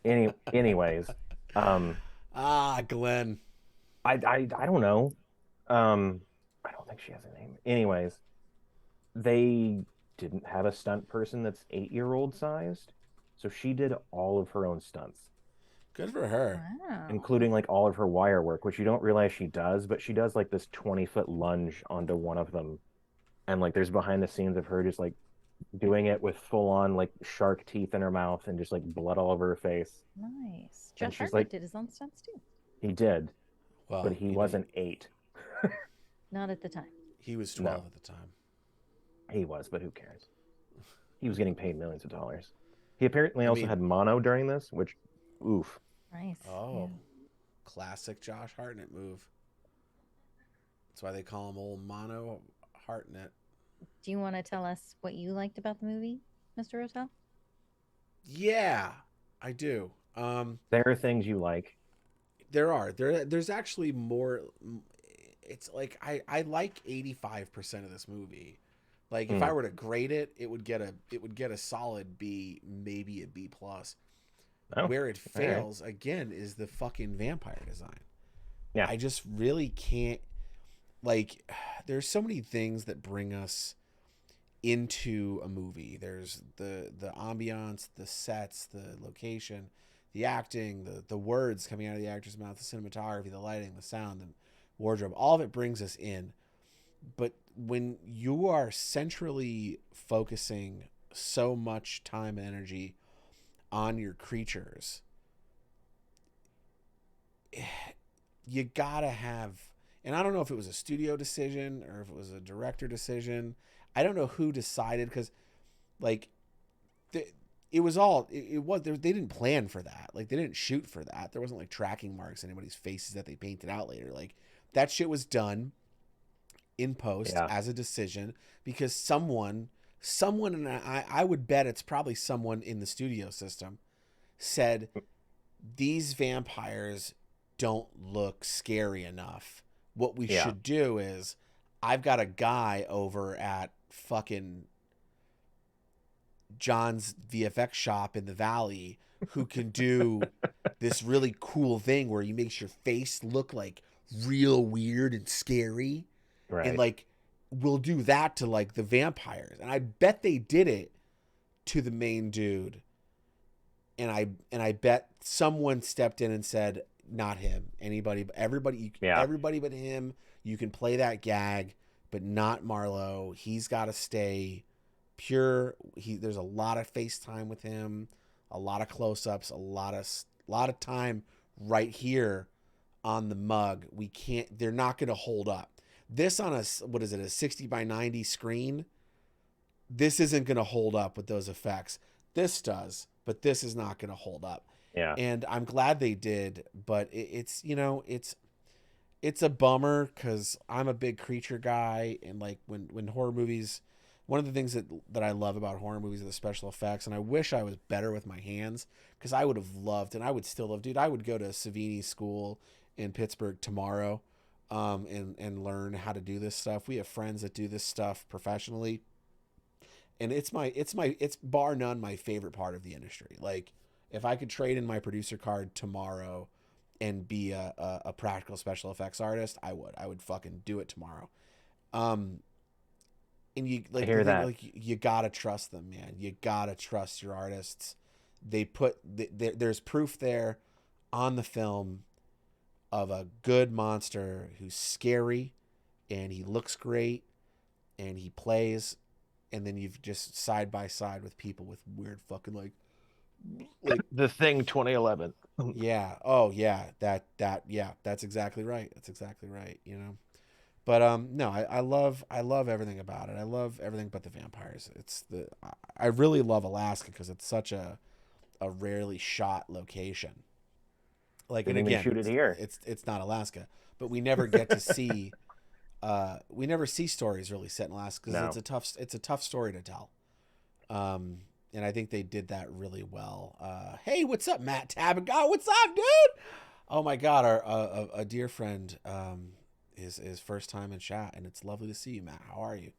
Anyways, um, Glenn. I don't know. Um, I don't think she has a name. Anyways, they didn't have a stunt person that's 8-year-old sized, so she did all of her own stunts, Good for her. Wow. including like all of her wire work, which you don't realize she does, but she does like this 20-foot lunge onto one of them. And like there's behind the scenes of her just like doing it with full on like shark teeth in her mouth and just like blood all over her face. Nice. And Josh she's Hartnett like, did his own stunts too. he did, but Well, he wasn't 8. Not at the time. he was No, 12 at the time. he was, but who cares? He was getting paid millions of dollars. He apparently I also mean, had mono during this, which, oof. Nice. oh, Yeah. classic Josh Hartnett move. That's why they call him Old Mono Hartnett. Do you want to tell us what you liked about the movie, Mr. Rotell? Yeah, I do. There are things you like. There's actually more. It's like I like 85% of this movie. Like if I Mm. were to grade it, it would get a solid B, maybe a B plus. Oh, Where it all right. fails again is the fucking vampire design. Yeah. I just really can't, like, there's so many things that bring us into a movie. There's the ambiance, the sets, the location, the acting, the words coming out of the actor's mouth, the cinematography, the lighting, the sound, the wardrobe. All of it brings us in. But when you are centrally focusing so much time and energy on your creatures, you gotta have, and I don't know if it was a studio decision or if it was a director decision. I don't know who decided, because like the, it was all it was they didn't plan for that. Like they didn't shoot for that. There wasn't like tracking marks on anybody's faces that they painted out later. Like that shit was done in post Yeah. as a decision, because someone, and I would bet it's probably someone in the studio system, said these vampires don't look scary enough. What we Yeah. should do is, I've got a guy over at fucking John's VFX shop in the valley who can do this really cool thing where he makes your face look like real weird and scary, and Right. like we'll do that to like the vampires. And I bet they did it to the main dude, and I bet someone stepped in and said, not him. Yeah. Everybody but him. You can play that gag, but not Marlowe. He's got to stay pure. There's a lot of FaceTime with him, a lot of close-ups, a lot of time right here on the mug. We can't. They're not going to hold up. This on a, what is it, a 60 by 90 screen? This isn't going to hold up with those effects. This does, but this is not going to hold up. Yeah. And I'm glad they did, but it's it's a bummer because I'm a big creature guy, and like when horror movies, one of the things that I love about horror movies are the special effects, and I wish I was better with my hands, because I would have loved, and I would still love, dude. I would go to Savini School in Pittsburgh tomorrow, and learn how to do this stuff. We have friends that do this stuff professionally, and it's bar none my favorite part of the industry. Like if I could trade in my producer card tomorrow and be a practical special effects artist, I would fucking do it tomorrow. Um, and you, I like, the hear thing, that. like, you gotta trust them, man. You gotta trust your artists. They put there's proof there on the film of a good monster who's scary, and he looks great, and he plays, and then you've just side by side with people with weird fucking like The Thing 2011. yeah, oh yeah, yeah, that's exactly right. That's exactly right, But no, I love everything about it. I love everything but the vampires. I really love Alaska because it's such a rarely shot location. Like, They and didn't even again, shoot it here. it's not Alaska, but we never get to see we never see stories really set in Alaska because No. it's a tough story to tell. And I think they did that really well. Hey, what's up, Matt Tabagot? What's up, dude? Oh my God, our a dear friend is first time in chat, and it's lovely to see you, Matt. How are you?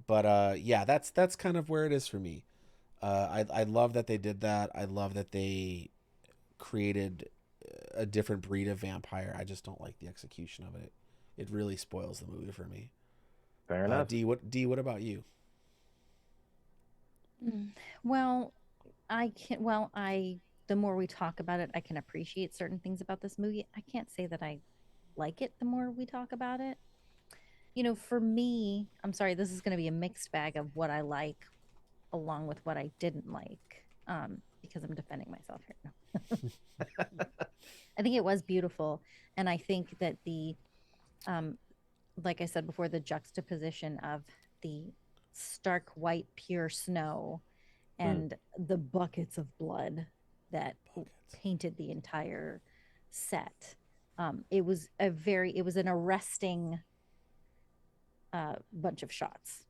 But yeah, that's kind of where it is for me. I love that they did that. I love that they created a different breed of vampire. I just don't like the execution of it. It really spoils the movie for me. Fair enough. What about you? Mm. Well, I can well, I the more we talk about it, I can appreciate certain things about this movie. I can't say that I like it the more we talk about it. For me, I'm sorry, this is going to be a mixed bag of what I like along with what I didn't like. Because I'm defending myself here. No. I think it was beautiful, and I think that um like I said before, the juxtaposition of the stark white pure snow Mm. and the buckets of blood that Buckets. painted the entire set. It was an arresting bunch of shots.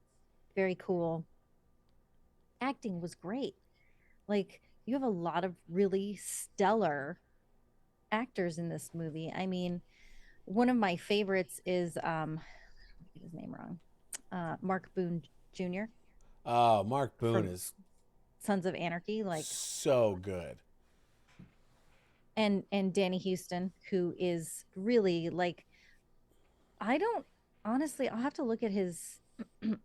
Very cool. Acting was great. Like, you have a lot of really stellar actors in this movie. I mean, one of my favorites is get his name wrong. Mark Boone Jr. Oh, Mark Boone from is Sons of Anarchy, like, so good. and Danny Houston, who is really like, I don't honestly, I'll have to look at his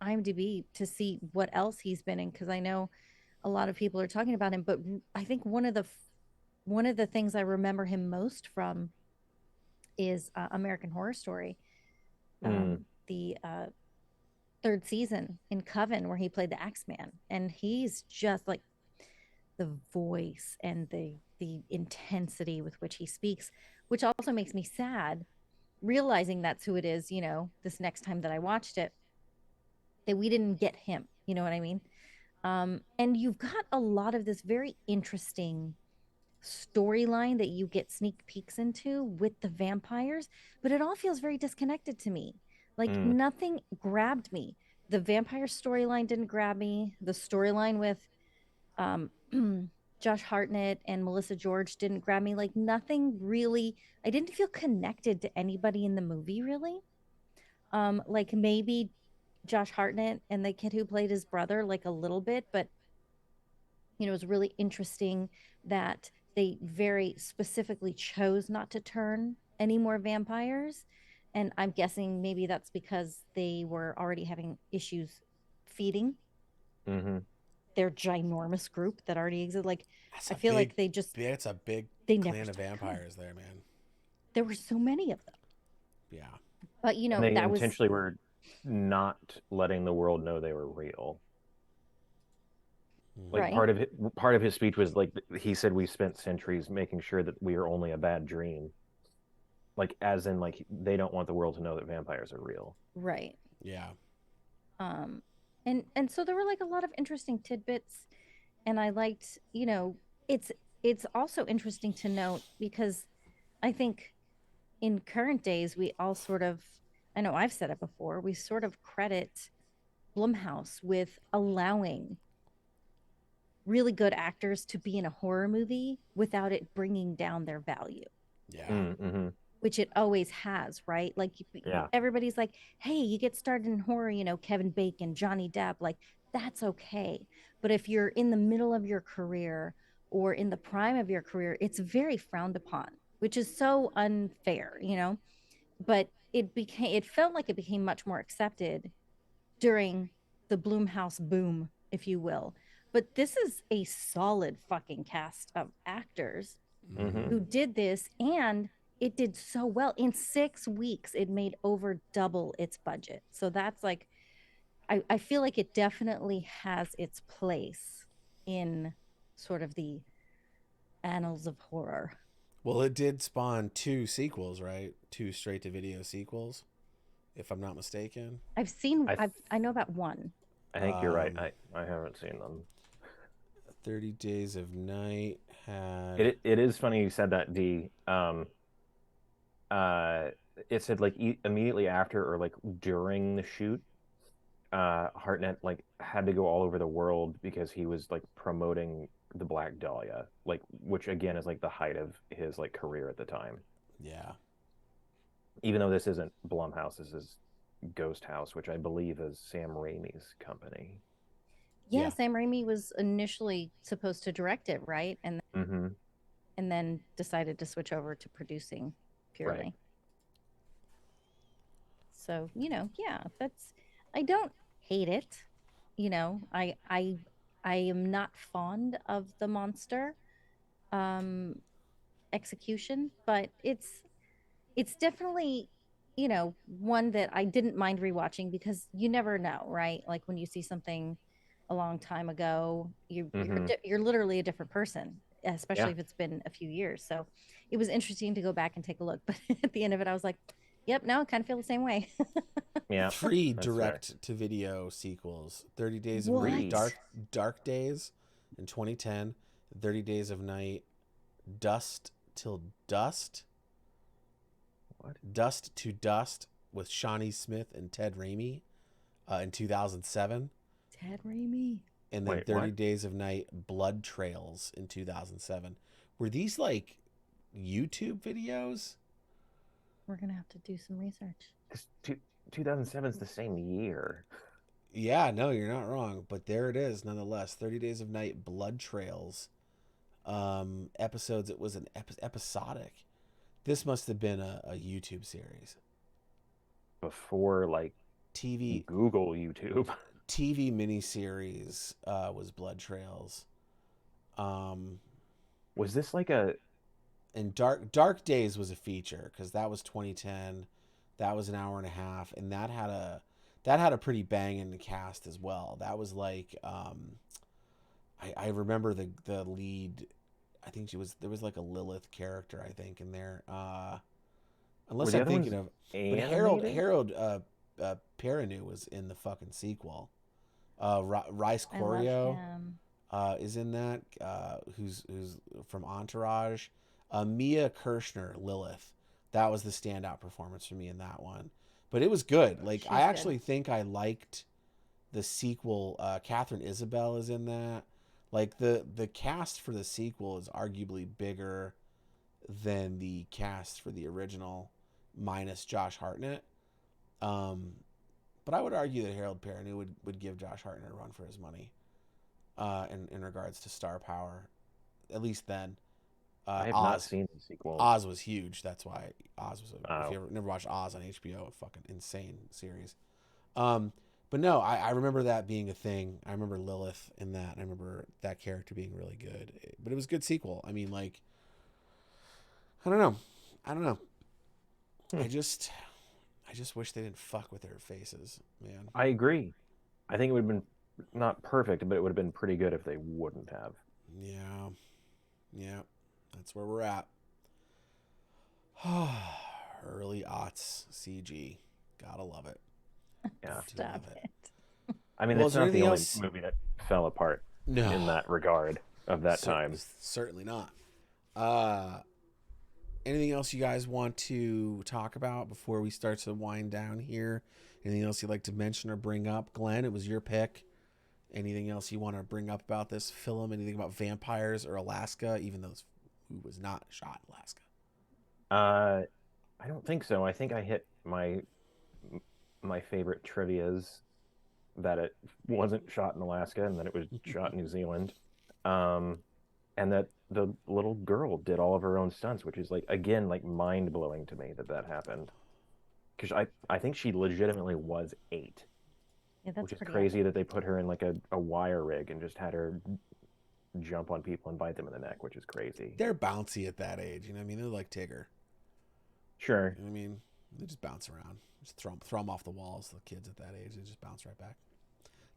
IMDb to see what else he's been in, because I know a lot of people are talking about him, but I think one of the things I remember him most from is American Horror Story, Mm. the third season in Coven, where he played the Axeman, and he's just like the voice and the intensity with which he speaks, which also makes me sad, realizing that's who it is. This next time that I watched it, that we didn't get him. You know what I mean? And you've got a lot of this very interesting storyline that you get sneak peeks into with the vampires, but it all feels very disconnected to me. Like, Mm. nothing grabbed me. The vampire storyline didn't grab me. The storyline with um, Josh Hartnett and Melissa George didn't grab me. Like, nothing really. I didn't feel connected to anybody in the movie, really. Like, maybe Josh Hartnett and the kid who played his brother, like, a little bit, but it was really interesting that they very specifically chose not to turn any more vampires. And I'm guessing maybe that's because they were already having issues feeding Mm-hmm. their ginormous group that already existed. Like, That's I a feel like that's a big they never clan of stopped coming. vampires there, man. There were so many of them. Yeah. But And they that was intentionally were not letting the world know they were real. Mhm. Like right. part of his speech was like he said we spent centuries making sure that we are only a bad dream. Like as in like they don't want the world to know that vampires are real. Right. Yeah. Um and so there were like a lot of interesting tidbits, and I liked, it's also interesting to note, because I think in current days we all sort of, I know I've said it before, we sort of credit Blumhouse with allowing really good actors to be in a horror movie without it bringing down their value, Yeah. Mm-hmm. which it always has, right? Like, Yeah. everybody's like, hey, you get started in horror, Kevin Bacon, Johnny Depp, like, that's okay. But if you're in the middle of your career or in the prime of your career, it's very frowned upon, which is so unfair. But it felt like it became much more accepted during the Bloomhouse boom, if you will. But this is a solid fucking cast of actors Mm-hmm. who Mm-hmm. did this, and it did so well. In 6 weeks, it made over double its budget. So that's like, I feel like it definitely has its place in sort of the annals of horror. Well, it did spawn two sequels, right? Two straight to video sequels, if I'm not mistaken. I've I th- I know about one. I think you're right. Um, I haven't seen them. 30 Days of Night had. It is funny you said that, D. Uh, it said like immediately after or like during the shoot, Hartnett like had to go all over the world because he was like promoting the Black Dahlia, like which again is like the height of his like career at the time. Yeah. Even though this isn't Blumhouse, this is Ghost House, which I believe is Sam Raimi's company. Yeah, Yeah. Sam Raimi was initially supposed to direct it, right? Mm-hmm. And then decided to switch over to producing Right. purely. So, yeah, that's I don't hate it. I am not fond of the monster um execution, but it's definitely, one that I didn't mind rewatching because you never know, right? Like when you see something a long time ago, Mm-hmm. you're literally a different person, especially Yeah. if it's been a few years. So it was interesting to go back and take a look. But at the end of it, I was like, yep, no, I kind of feel the same way. Yeah. Three That's fair. direct to video sequels: 30 Days of Night, Three. What? Dark Days in 2010, 30 Days of Night, Dust Till Dust, What? Dust to Dust with Shawnee Smith and Ted Raimi in 2007, Ted Raimi. and then Wait, 30 what? Days of Night, Blood Trails in 2007. Were these like YouTube videos? We're gonna have to do some research. This 2007 is the same year. Yeah, no, you're not wrong, but there it is nonetheless. 30 Days of Night, Blood Trails. Episodes, it was an episodic. This must have been a YouTube series. Before like TV Google YouTube. TV miniseries was Blood Trails. Um, Was this like a and Dark Days was a feature because that was 2010. That was an hour and a half, and that had a pretty banging cast as well. That was like I remember the lead. I think there was like a Lilith character I think in there. were Unless the I'm other thinking ones of, but animated? Harold Perrineau was in the fucking sequel. Rice I love Corio him. is in that. Who's from Entourage. Mia Kirshner, Lilith. That was the standout performance for me in that one. But it was good. Like I She's good. actually think I liked the sequel. Catherine Isabel is in that. Like the cast for the sequel is arguably bigger than the cast for the original, minus Josh Hartnett. Um, but I would argue that Harold Perrineau would give Josh Hartnett a run for his money in regards to star power, at least then. I have not Oz. seen the sequels. Oz was huge. That's why Oz was if Oh, you ever never watched Oz on HBO, a fucking insane series. Um, but no, I remember that being a thing. I remember Lilith in that. I remember that character being really good. But it was a good sequel. I mean, like, I don't know. I don't know. hmm. I just I just wish they didn't fuck with their faces, man. I agree. I think it would have been not perfect, but it would have been pretty good if they wouldn't have. Yeah. Yeah. That's where we're at. Early aughts CG. Gotta love it. Yeah. Got to Stop love it. it. I mean, Well, it's is there not the anything only else? movie that fell apart No. in that regard of that time. Certainly not. Uh Anything else you guys want to talk about before we start to wind down here? Anything else you'd like to mention or bring up? Glenn, it was your pick. Anything else you want to bring up about this film? Anything about vampires or Alaska, even though this movie was not shot in Alaska? Uh, I don't think so. I think I hit my favorite trivia's that it wasn't shot in Alaska and that it was shot in New Zealand. Um, and that the little girl did all of her own stunts, which is like again like mind blowing to me that that happened. Because I think she legitimately was 8, Yeah, which that's is pretty crazy epic. that they put her in like a wire rig and just had her jump on people and bite them in the neck, which is crazy. They're bouncy at that age. You know what I mean? They're like Tigger. Sure. You know what I mean? They just bounce around. Just throw them off the walls. The kids at that age, they just bounce right back.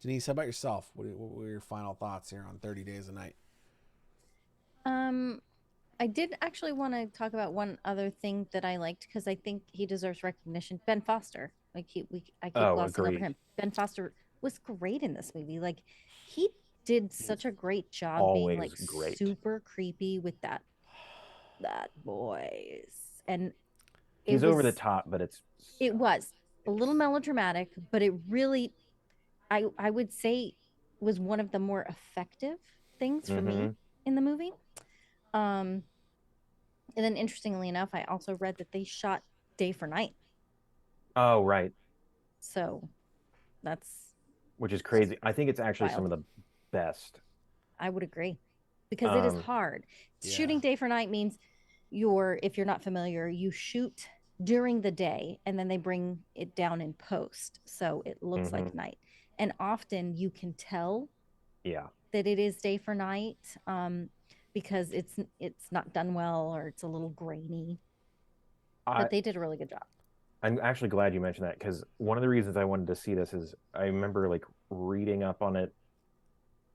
Denise, how about yourself? What were your final thoughts here on 30 Days a Night? Um, I did actually want to talk about one other thing that I liked because I think he deserves recognition. Ben Foster. I keep Oh, glossing over agreed. him. Ben Foster was great in this movie. Like he did such He's a great job being always like great. super creepy with that voice. And He's over the top, but it was a little melodramatic, but it really, I would say, was one of the more effective things for me in the movie. And then interestingly enough, I also read that they shot day for night. Oh, right. So that's Which is crazy. I think it's actually wild. some of the best. I would agree, because it is hard. Yeah. Shooting day for night means if you're not familiar, you shoot during the day and then they bring it down in post. So it looks like night. And often you can tell that it is day for night, because it's not done well, or it's a little grainy. But they did a really good job. I'm actually glad you mentioned that, because one of the reasons I wanted to see this is I remember like reading up on it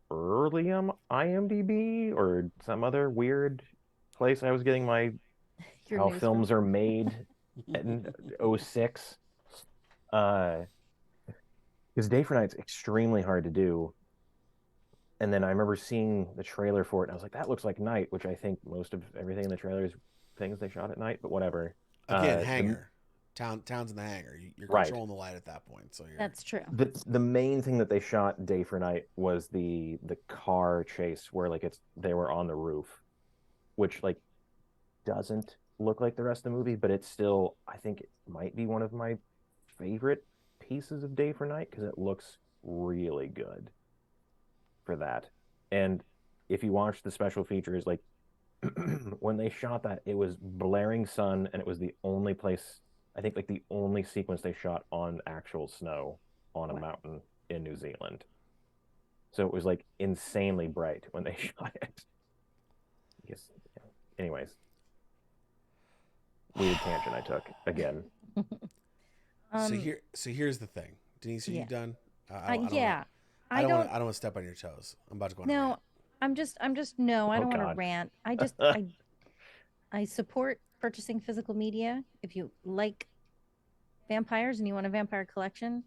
early on IMDb or some other weird place I was getting my how films are made in 06. Because Day for Night's extremely hard to do. And then I remember seeing the trailer for it, and I was like, that looks like night, which I think most of everything in the trailer is things they shot at night, but whatever. Again, hangar. Town's in the hangar. You're controlling the light at that point. So that's true. The main thing that they shot day for night was the car chase where like they were on the roof, which like doesn't look like the rest of the movie, but it's still, I think it might be one of my favorite pieces of day for night because it looks really good for that. And if you watch the special features, like when they shot that, it was blaring sun, and it was the only place, I think, like the only sequence they shot on actual snow on a mountain in New Zealand. So it was like insanely bright when they shot it. I guess, anyways, weird tangent I took again. So here's the thing, Denise, are you done? I don't want to step on your toes. I'm about to go on a rant. I'm just no, I don't want to rant. I just I support purchasing physical media. If you like vampires and you want a vampire collection,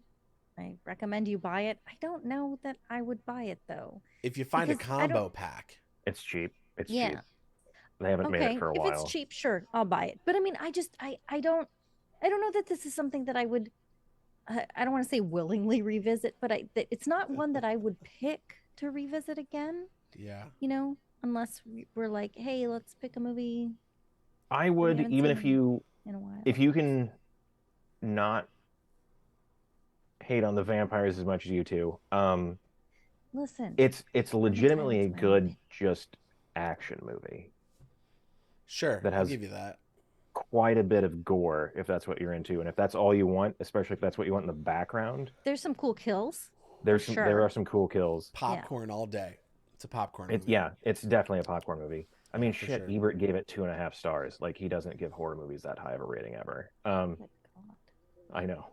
I recommend you buy it. I don't know that I would buy it though. If you find a combo pack, it's cheap. It's cheap. They haven't made it for a while. If it's cheap, sure, I'll buy it. But I mean, I don't know that this is something that I would. I don't want to say willingly revisit, but it's not one that I would pick to revisit again. Yeah. You know, unless we're like, hey, let's pick a movie. I would, even if you can not hate on the vampires as much as you two. Listen, it's legitimately a good just action movie. Sure, that has I'll give you that. Quite a bit of gore, if that's what you're into, and if that's all you want, especially if that's what you want in the background. There's some cool kills. There are some cool kills. Popcorn all day. It's a popcorn movie. It's definitely a popcorn movie. I mean, shit, sure. Ebert gave it 2.5 stars. Like, he doesn't give horror movies that high of a rating ever. I know.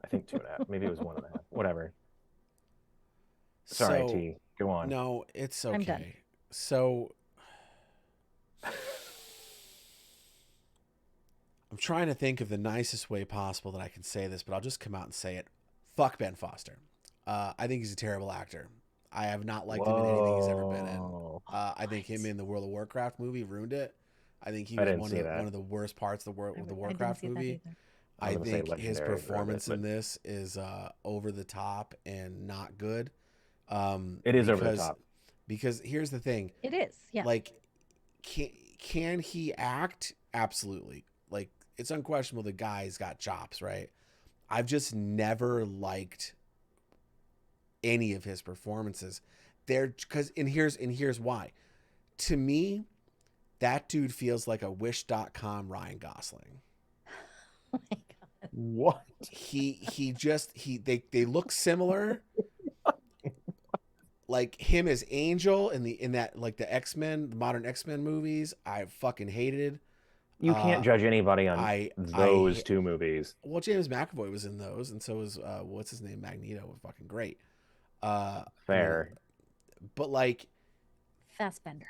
I think 2.5. Maybe it was 1.5. Whatever. Sorry, T. Go on. No, it's okay. I'm done. So I'm trying to think of the nicest way possible that I can say this, but I'll just come out and say it. Fuck Ben Foster. I think he's a terrible actor. I have not liked him in anything he's ever been in. I think him in the World of Warcraft movie ruined it. I think he was one of the worst parts of the Warcraft movie. I think his performance in this is over the top and not good. It is over the top. Because here's the thing. It is, yeah. Like, can he act? Absolutely. Like, it's unquestionable the guy's got chops, right? I've just never liked any of his performances. Here's why. To me, that dude feels like a Wish.com Ryan Gosling. Oh my God. What? They look similar. Like him as Angel in that like the X-Men, the modern X-Men movies, I fucking hated. You can't judge anybody on those two movies. Well, James McAvoy was in those, and so was what's his name, Magneto, was fucking great. Fair. But like Fassbender.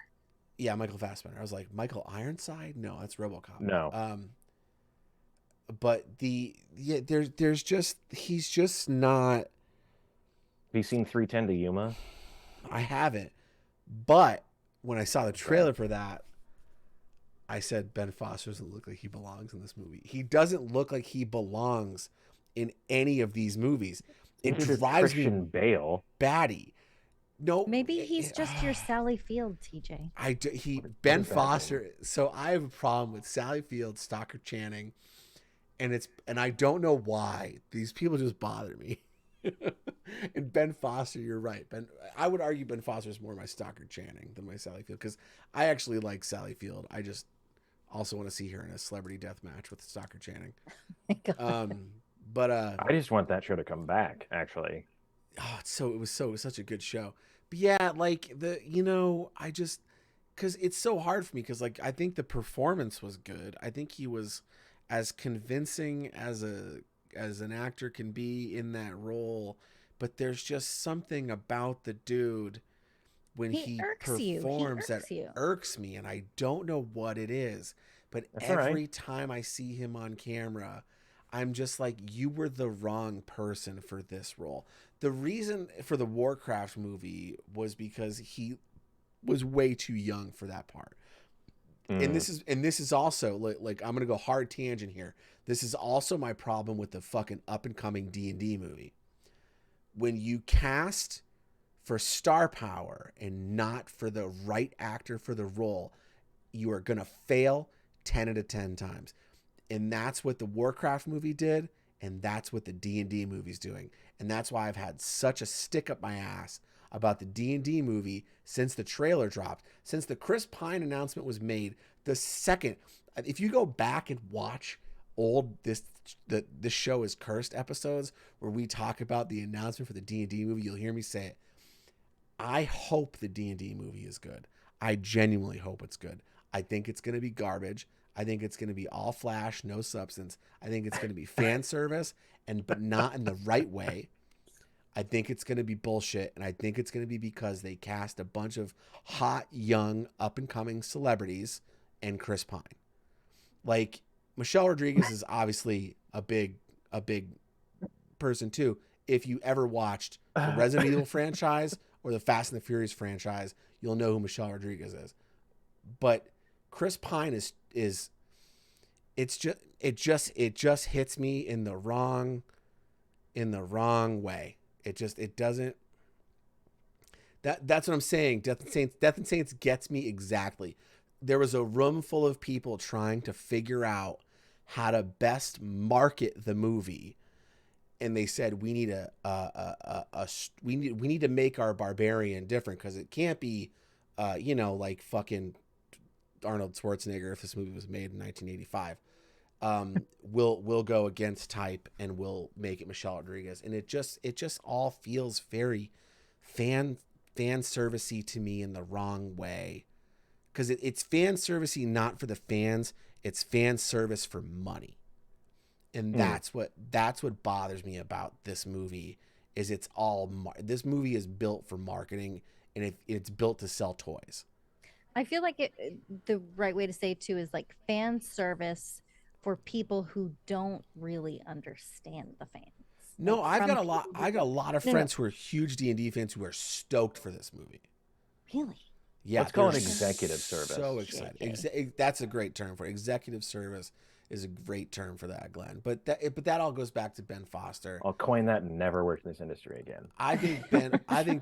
Yeah, Michael Fassbender. I was like, Michael Ironside? No, that's RoboCop. No. But there's just he's just not. Have you seen 3:10 to Yuma? I haven't. But when I saw the trailer for that, I said Ben Foster doesn't look like he belongs in this movie. He doesn't look like he belongs in any of these movies. It Neither does drives me Christian Bale. batty. No, Maybe he's just your Sally Field, TJ. What Ben does that Foster. mean? So I have a problem with Sally Field, Stockard Channing, and I don't know why these people just bother me. And Ben Foster, you're right. I would argue Ben Foster is more my Stockard Channing than my Sally Field because I actually like Sally Field. I just also want to see her in a celebrity death match with Stockard Channing. My God. But I just want that show to come back, actually. oh, it was such a good show. But yeah, like I just because it's so hard for me because like I think the performance was good. I think he was as convincing as an actor can be in that role, but there's just something about the dude when he performs that irks me, and I don't know what it is. But That's every time I see him on camera, I'm just like, you were the wrong person for this role. The reason for the Warcraft movie was because he was way too young for that part. And this is also like I'm gonna go hard tangent here. This is also my problem with the fucking up and coming D&D movie. When you cast for star power and not for the right actor for the role, you are gonna fail 10 out of 10 times. And that's what the Warcraft movie did, and that's what the D&D movie's doing. And that's why I've had such a stick up my ass about the D&D movie since the trailer dropped, since the Chris Pine announcement was made. The second, if you go back and watch old this show is cursed episodes where we talk about the announcement for the D&D movie, you'll hear me say it. I hope the D&D movie is good. I genuinely hope it's good. I think it's going to be garbage. I think it's going to be all flash, no substance. I think it's going to be fan service, but not in the right way. I think it's going to be bullshit, and I think it's going to be because they cast a bunch of hot, young, up-and-coming celebrities and Chris Pine. Like, Michelle Rodriguez is obviously a big person, too. If you ever watched the Resident Evil franchise or the Fast and the Furious franchise, you'll know who Michelle Rodriguez is. But Chris Pine is it just hits me in the wrong way. It doesn't. That's what I'm saying. Death and Saints gets me exactly. There was a room full of people trying to figure out how to best market the movie, and they said we need we need to make our barbarian different because it can't be, like fucking Arnold Schwarzenegger if this movie was made in 1985. We'll go against type and we'll make it Michelle Rodriguez, and it just all feels very fan servicey to me in the wrong way, because it's fan servicey not for the fans, it's fan service for money, and that's what bothers me about this movie. Is it's all this movie is built for marketing, and it's built to sell toys. I feel like the right way to say it too is like fan service for people who don't really understand the fans. No, like I got a lot of friends who are huge D&D fans who are stoked for this movie. Really? Yeah, let's call it executive service. So excited. That's a great term for it. Executive service is a great term for that, Glenn. But that all goes back to Ben Foster. I'll coin that and never work in this industry again. I think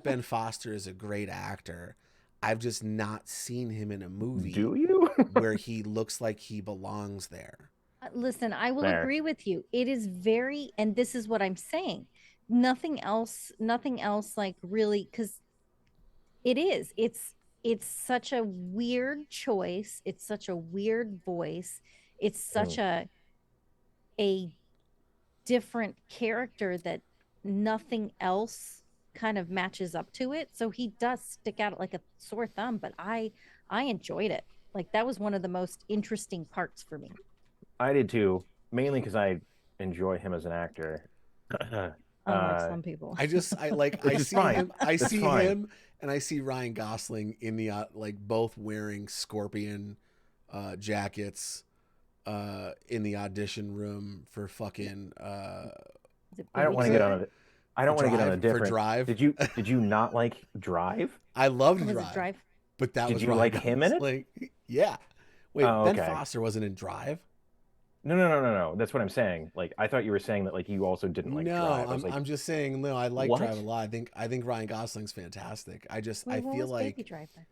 Ben Foster is a great actor. I've just not seen him in a movie. Do you? where he looks like he belongs there. Listen, I will agree with you. It is very, and this is what I'm saying. Nothing else like really, because it's such a weird choice. It's such a weird voice. It's such a different character that nothing else kind of matches up to it. So he does stick out like a sore thumb, but I enjoyed it. Like that was one of the most interesting parts for me. I did too, mainly because I enjoy him as an actor. Unlike some people. I see him and I see Ryan Gosling in the like both wearing scorpion jackets in the audition room for fucking I don't want to get on it. I don't want to get on a different Drive. Did you not like Drive? I loved Drive. Drive. But that did was you Ryan like Gosling. him in it? Yeah. Wait, Oh, Ben okay. Foster wasn't in Drive? No. That's what I'm saying. Like, I thought you were saying that like you also didn't like No, Drive. I was like, I'm just saying. No, I like Drive a what? lot. I think Ryan Gosling's fantastic. I Wait, what feel was Baby like Driver?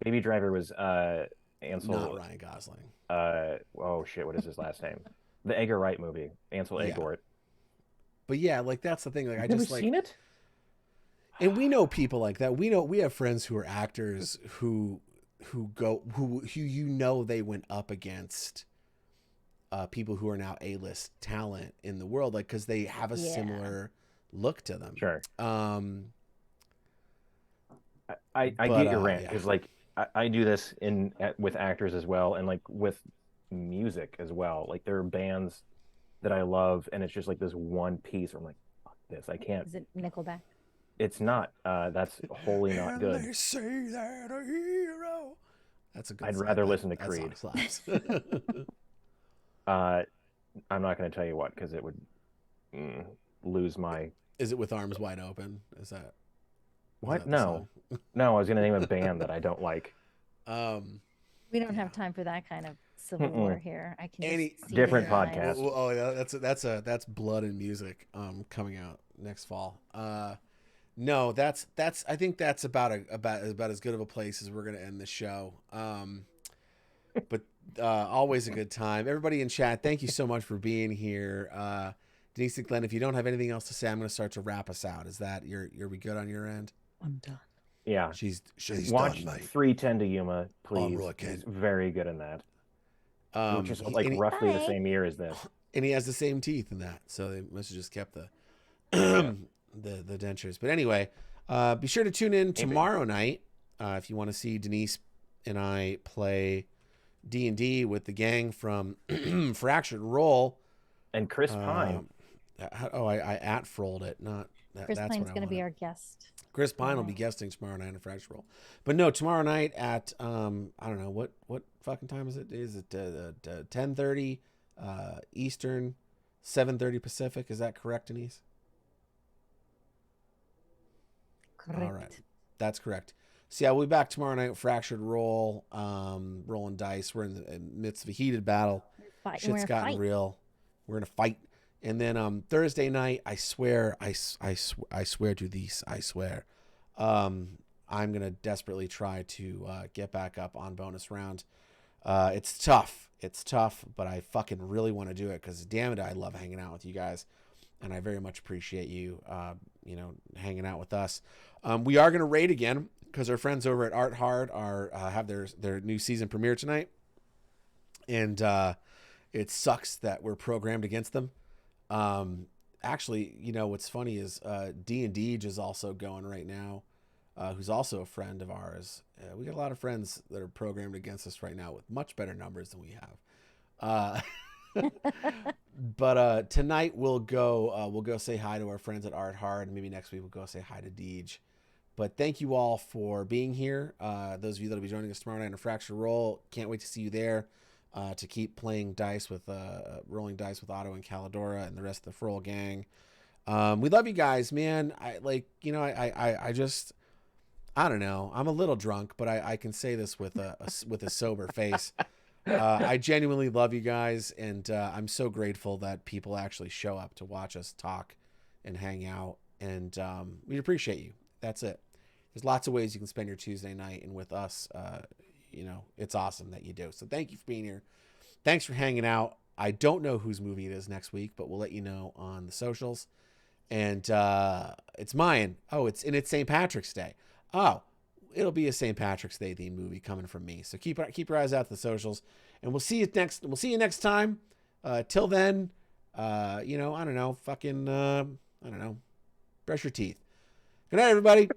Baby Driver was not Ansel. Ryan Gosling. Oh shit, what is his last name? The Edgar Wright movie, Ansel Yeah, Elgort. but yeah, like that's the thing. Like I You've never just like, seen it? and we know people like that. We have friends who are actors who you know they went up against people who are now A-list talent in the world, like because they have a Yeah. similar look to them. Sure. Um, I but get your rant yeah, because like I do this with actors as well, and like with music as well. Like there are bands that I love, and it's just like this one piece where I'm like, fuck this, I can't. Is it Nickelback? It's not. That's wholly not and good. they say that a hero. That's a good I'd song. rather listen to That song Creed. slaps. Uh, I'm not going to tell you what because it would mm, lose my. Is it With Arms Wide Open? Is What? that the song? No. I was going to name a band that I don't like. We don't Yeah. have time for that kind of civil Mm-mm. war here. I can Any just see Different the lines. podcast. Oh yeah, that's Blood and Music coming out next fall. No, that's I think that's about as good of a place as we're gonna end the show. But always a good time. Everybody in chat, thank you so much for being here. Denise and Glenn, if you don't have anything else to say, I'm gonna start to wrap us out. Is that you're we good on your end? I'm done. Yeah. She's Watch done, mate. 310 to Yuma, please. Roy Kent. He's very good in that. Which is like and roughly the Bye. same year as this. he has the same teeth in that, so they must have just kept the Yeah. the dentures. But anyway, be sure to tune in tomorrow night if you want to see Denise and I play D&D with the gang from Fractured Roll. And Chris Pine. I at-frolled it. Not that, Chris that's Pine's what I going to be wanted. our guest. Chris Pine will be guesting tomorrow night in Fractured Roll. But no, tomorrow night at I don't know what fucking time is it? Is it 10:30 Eastern, 7:30 Pacific? Is that correct, Denise? Correct. All right, that's correct. So yeah, we'll be back tomorrow night with Fractured Roll, rolling dice. We're in the midst of a heated battle. Shit's gotten real. We're in a fight. And then Thursday night, I swear to these, I swear, I'm gonna desperately try to get back up on bonus round. It's tough, but I fucking really want to do it because damn it, I love hanging out with you guys, and I very much appreciate you, hanging out with us. We are gonna raid again because our friends over at Art Hard have their new season premiere tonight, and it sucks that we're programmed against them. Actually, what's funny is D&D is also going right now, who's also a friend of ours. We got a lot of friends that are programmed against us right now with much better numbers than we have. But tonight we'll go say hi to our friends at Art Hard, and maybe next week we'll go say hi to Deej. But thank you all for being here. Those of you that'll be joining us tomorrow night in a Fracture Roll, can't wait to see you there. To keep playing dice with rolling dice with Otto and Calidora and the rest of the Frol gang. We love you guys, man. I don't know. I'm a little drunk, but I can say this with a sober face. I genuinely love you guys, and I'm so grateful that people actually show up to watch us talk and hang out, and we appreciate you. That's it. There's lots of ways you can spend your Tuesday night, and with us, it's awesome that you do. So thank you for being here. Thanks for hanging out. I don't know whose movie it is next week, but we'll let you know on the socials. And it's mine. Oh, it's St. Patrick's Day. Oh, it'll be a St. Patrick's Day themed movie coming from me. So keep your eyes out to the socials, and we'll see you next time. Till then, I don't know. Fucking I don't know. Brush your teeth. Good night, everybody.